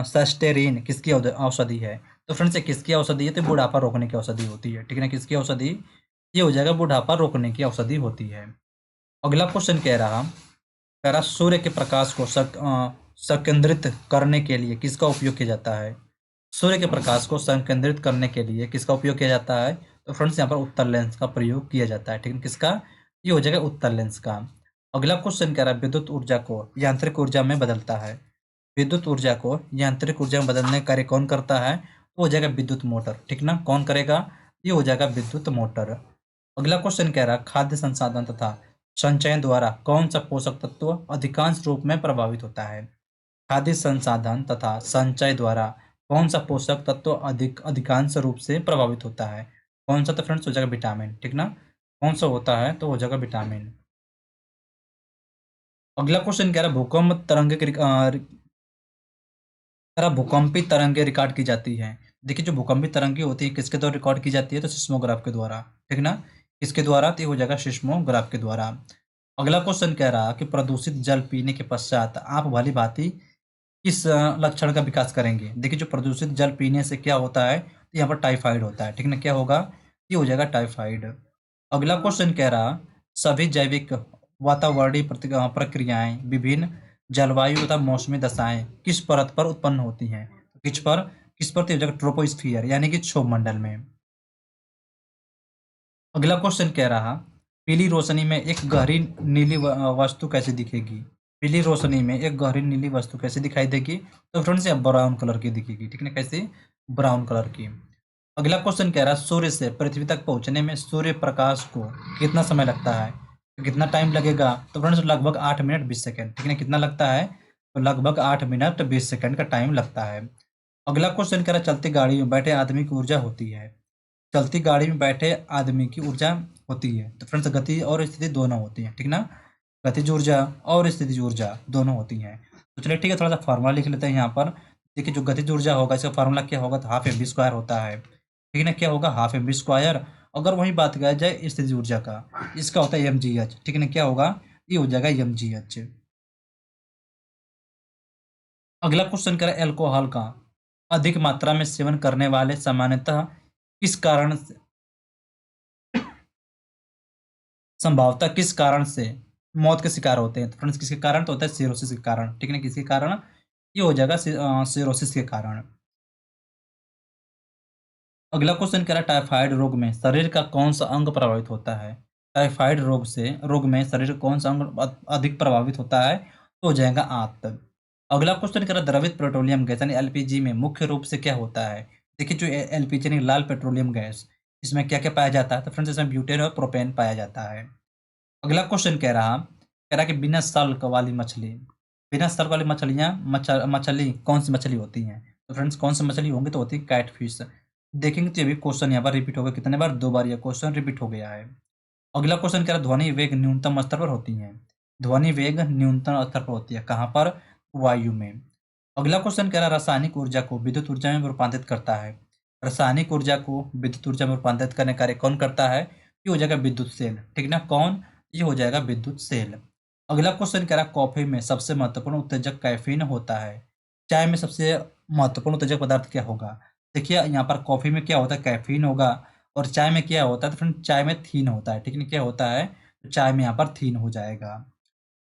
सेस्टेरिन किसकी औषधि है? तो फ्रेंड्स, ये किसकी औषधि है? तो बुढ़ापा रोकने की औषधि होती है। ठीक है ना, किसकी औषधि? ये हो जाएगा बुढ़ापा रोकने की औषधि होती है। अगला क्वेश्चन कह रहा सूर्य के प्रकाश को संकेंद्रित करने के लिए किसका उपयोग किया जाता है? सूर्य के प्रकाश को संकेंद्रित करने के लिए किसका उपयोग किया जाता है? तो फ्रेंड्स, यहाँ पर उत्तल लेंस का प्रयोग किया जाता है। ठीक है, किसका? ये हो जाएगा उत्तल लेंस का। अगला क्वेश्चन कह रहा है विद्युत ऊर्जा को यांत्रिक ऊर्जा में बदलता है। विद्युत ऊर्जा को यांत्रिक ऊर्जा में बदलने का कार्य कौन करता है? तो हो जाएगा विद्युत मोटर। ठीक ना, कौन करेगा? ये हो जाएगा विद्युत मोटर। अगला क्वेश्चन कह रहा है खाद्य संसाधन तथा संचयन द्वारा कौन सा पोषक तत्व अधिकांश रूप में प्रभावित होता है? खाद्य संसाधन तथा संचय द्वारा कौन सा पोषक तत्व अधिकांश रूप से प्रभावित होता है? कौन सा? तो फ्रेंड्स, हो जाएगा विटामिन। ठीक ना, कौन सा होता है? तो हो जाएगा विटामिन। अगला क्वेश्चन कह रहा है भूकंपी तरंगे रिकॉर्ड की जाती है। देखिए, जो भूकंपी तरंगे होती है किसके द्वारा रिकॉर्ड की जाती है? तो सिस्मोग्राफ के द्वारा। ठीक ना, किसके द्वारा? तो ये हो जाएगा सिस्मोग्राफ के द्वारा। अगला क्वेश्चन कह रहा कि प्रदूषित जल पीने के पश्चात आप भली भांति किस लक्षण का विकास करेंगे? देखिए, जो प्रदूषित जल पीने से क्या होता है? तो यहाँ पर टाइफाइड होता है। ठीक ना, क्या होगा? ये हो जाएगा टाइफाइड। अगला क्वेश्चन कह रहा सभी जैविक वातावरणीय प्रक्रियाएं विभिन्न जलवायु तथा मौसमी दशाएं किस परत पर उत्पन्न होती हैं? किस पर? तो ये हो जाएगा ट्रोपोस्फियर यानी कि क्षोभ मंडल में। अगला क्वेश्चन कह रहा पीली रोशनी में एक गहरी नीली वस्तु कैसे दिखेगी? पीली रोशनी में एक गहरी नीली वस्तु कैसे दिखाई देगी? तो फ्रेंड्स, ये ब्राउन कलर की दिखेगी। ठीक है, कैसे? ब्राउन कलर की। अगला क्वेश्चन कह रहा है सूर्य से पृथ्वी तक पहुंचने में सूर्य प्रकाश को कितना समय लगता है? तो कितना टाइम लगेगा? तो फ्रेंड्स, लगभग 8 मिनट 20 सेकंड। ठीक है, कितना लगता है? तो लगभग 8 मिनट 20 सेकंड का टाइम लगता है। अगला क्वेश्चन कह रहा है चलती गाड़ी में बैठे आदमी की ऊर्जा होती है। चलती गाड़ी में बैठे आदमी की ऊर्जा होती है। तो फ्रेंड्स, गति और स्थिति दोनों होती हैं। ठीक ना, गतिज ऊर्जा और स्थितिज ऊर्जा दोनों होती हैं। तो चलिए ठीक है, थोड़ा सा फार्मूला लिख लेते हैं यहाँ पर। देखिए, जो गतिज ऊर्जा होगा इसका फार्मूला क्या होगा? तो हाफ mv स्क्वायर होता है। ठीक है ना, क्या होगा? Half mv square. अगर वही बात किया जाए स्थितिज ऊर्जा का, इसका होता है mgh। ठीक है ना, क्या होगा? ये हो जाएगा mgh। अगला क्वेश्चन करें एल्कोहल का अधिक मात्रा में सेवन करने वाले सामान्यतः किस कारण से संभवतः किस कारण से मौत के शिकार होते हैं? तो फ्रेंड्स, किसके कारण? तो होता है सिरोसिस के कारण। ठीक है ना, किसके कारण? ये हो जाएगा सिरोसिस के कारण। अगला क्वेश्चन कह रहा है टाइफाइड रोग में शरीर का कौन सा अंग प्रभावित होता है? टाइफाइड रोग में शरीर का कौन सा अंग अधिक प्रभावित होता है? तो हो जाएगा आंत। अगला क्वेश्चन कह रहा है द्रवित पेट्रोलियम गैस यानी एलपीजी में मुख्य रूप से क्या होता है? देखिए, जो एलपीजी यानी लाल पेट्रोलियम गैस, इसमें क्या क्या पाया जाता है? तो फ्रेंड्स, इसमें ब्यूटेन और प्रोपेन पाया जाता है। अगला क्वेश्चन कह रहा कि बिना सल्क वाली मछलियां मछली कौन सी मछली होती हैं? तो फ्रेंड्स, कौन सी मछली होंगी? तो होती है कैटफिश। देखेंगे तो ये भी क्वेश्चन यहाँ पर रिपीट हो गया। कितने बार? 2 बार ये क्वेश्चन रिपीट हो गया है। अगला क्वेश्चन कह रहा है ध्वनि वेग न्यूनतम स्तर पर होती है। ध्वनि वेग न्यूनतम स्तर पर होती है कहाँ पर? वायु में। अगला क्वेश्चन कह रहा है रासायनिक ऊर्जा को विद्युत ऊर्जा में रूपांतरित करता है। रासायनिक ऊर्जा को विद्युत ऊर्जा में रूपांतरित करने का कार्य कौन करता है? ये हो जाएगा विद्युत सेल। ठीक ना, कौन? ये हो जाएगा विद्युत सेल। अगला क्वेश्चन कह रहा है कॉफी में सबसे महत्वपूर्ण उत्तेजक कैफीन होता है। चाय में सबसे महत्वपूर्ण उत्तेजक पदार्थ क्या होगा? देखिए, यहाँ पर कॉफी में क्या होता है? कैफीन होगा। और चाय में क्या होता है? तो फ्रेंड, चाय में थीन होता है। ठीक है, क्या होता है? तो चाय में यहाँ पर थीन हो जाएगा।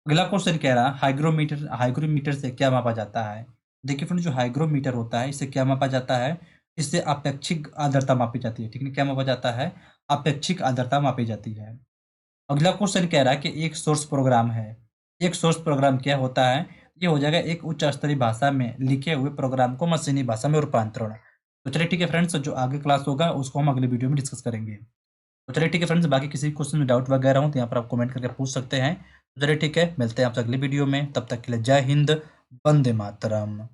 अगला क्वेश्चन कह रहा है हाइग्रोमीटर से क्या मापा जाता है? देखिए फ्रेंड, जो हाइग्रोमीटर होता है इससे क्या मापा जाता है? इससे अपेक्षिक आर्द्रता मापी जाती है। ठीक है, क्या मापा जाता है? अपेक्षिक आर्द्रता मापी जाती है। अगला क्वेश्चन कह रहा है कि एक सोर्स प्रोग्राम है। एक सोर्स प्रोग्राम क्या होता है? ये हो जाएगा एक उच्च स्तरीय भाषा में लिखे हुए प्रोग्राम को मशीनी भाषा में रूपांतरण। तो चलिए ठीक है फ्रेंड्स, जो आगे क्लास होगा उसको हम अगले वीडियो में डिस्कस करेंगे। तो चलिए ठीक है फ्रेंड्स, बाकी किसी क्वेश्चन में डाउट वगैरह हो तो यहाँ पर आप कमेंट करके पूछ सकते हैं। तो चलिए ठीक है, मिलते हैं आपसे अगले वीडियो में। तब तक के लिए जय हिंद, वंदे मातरम।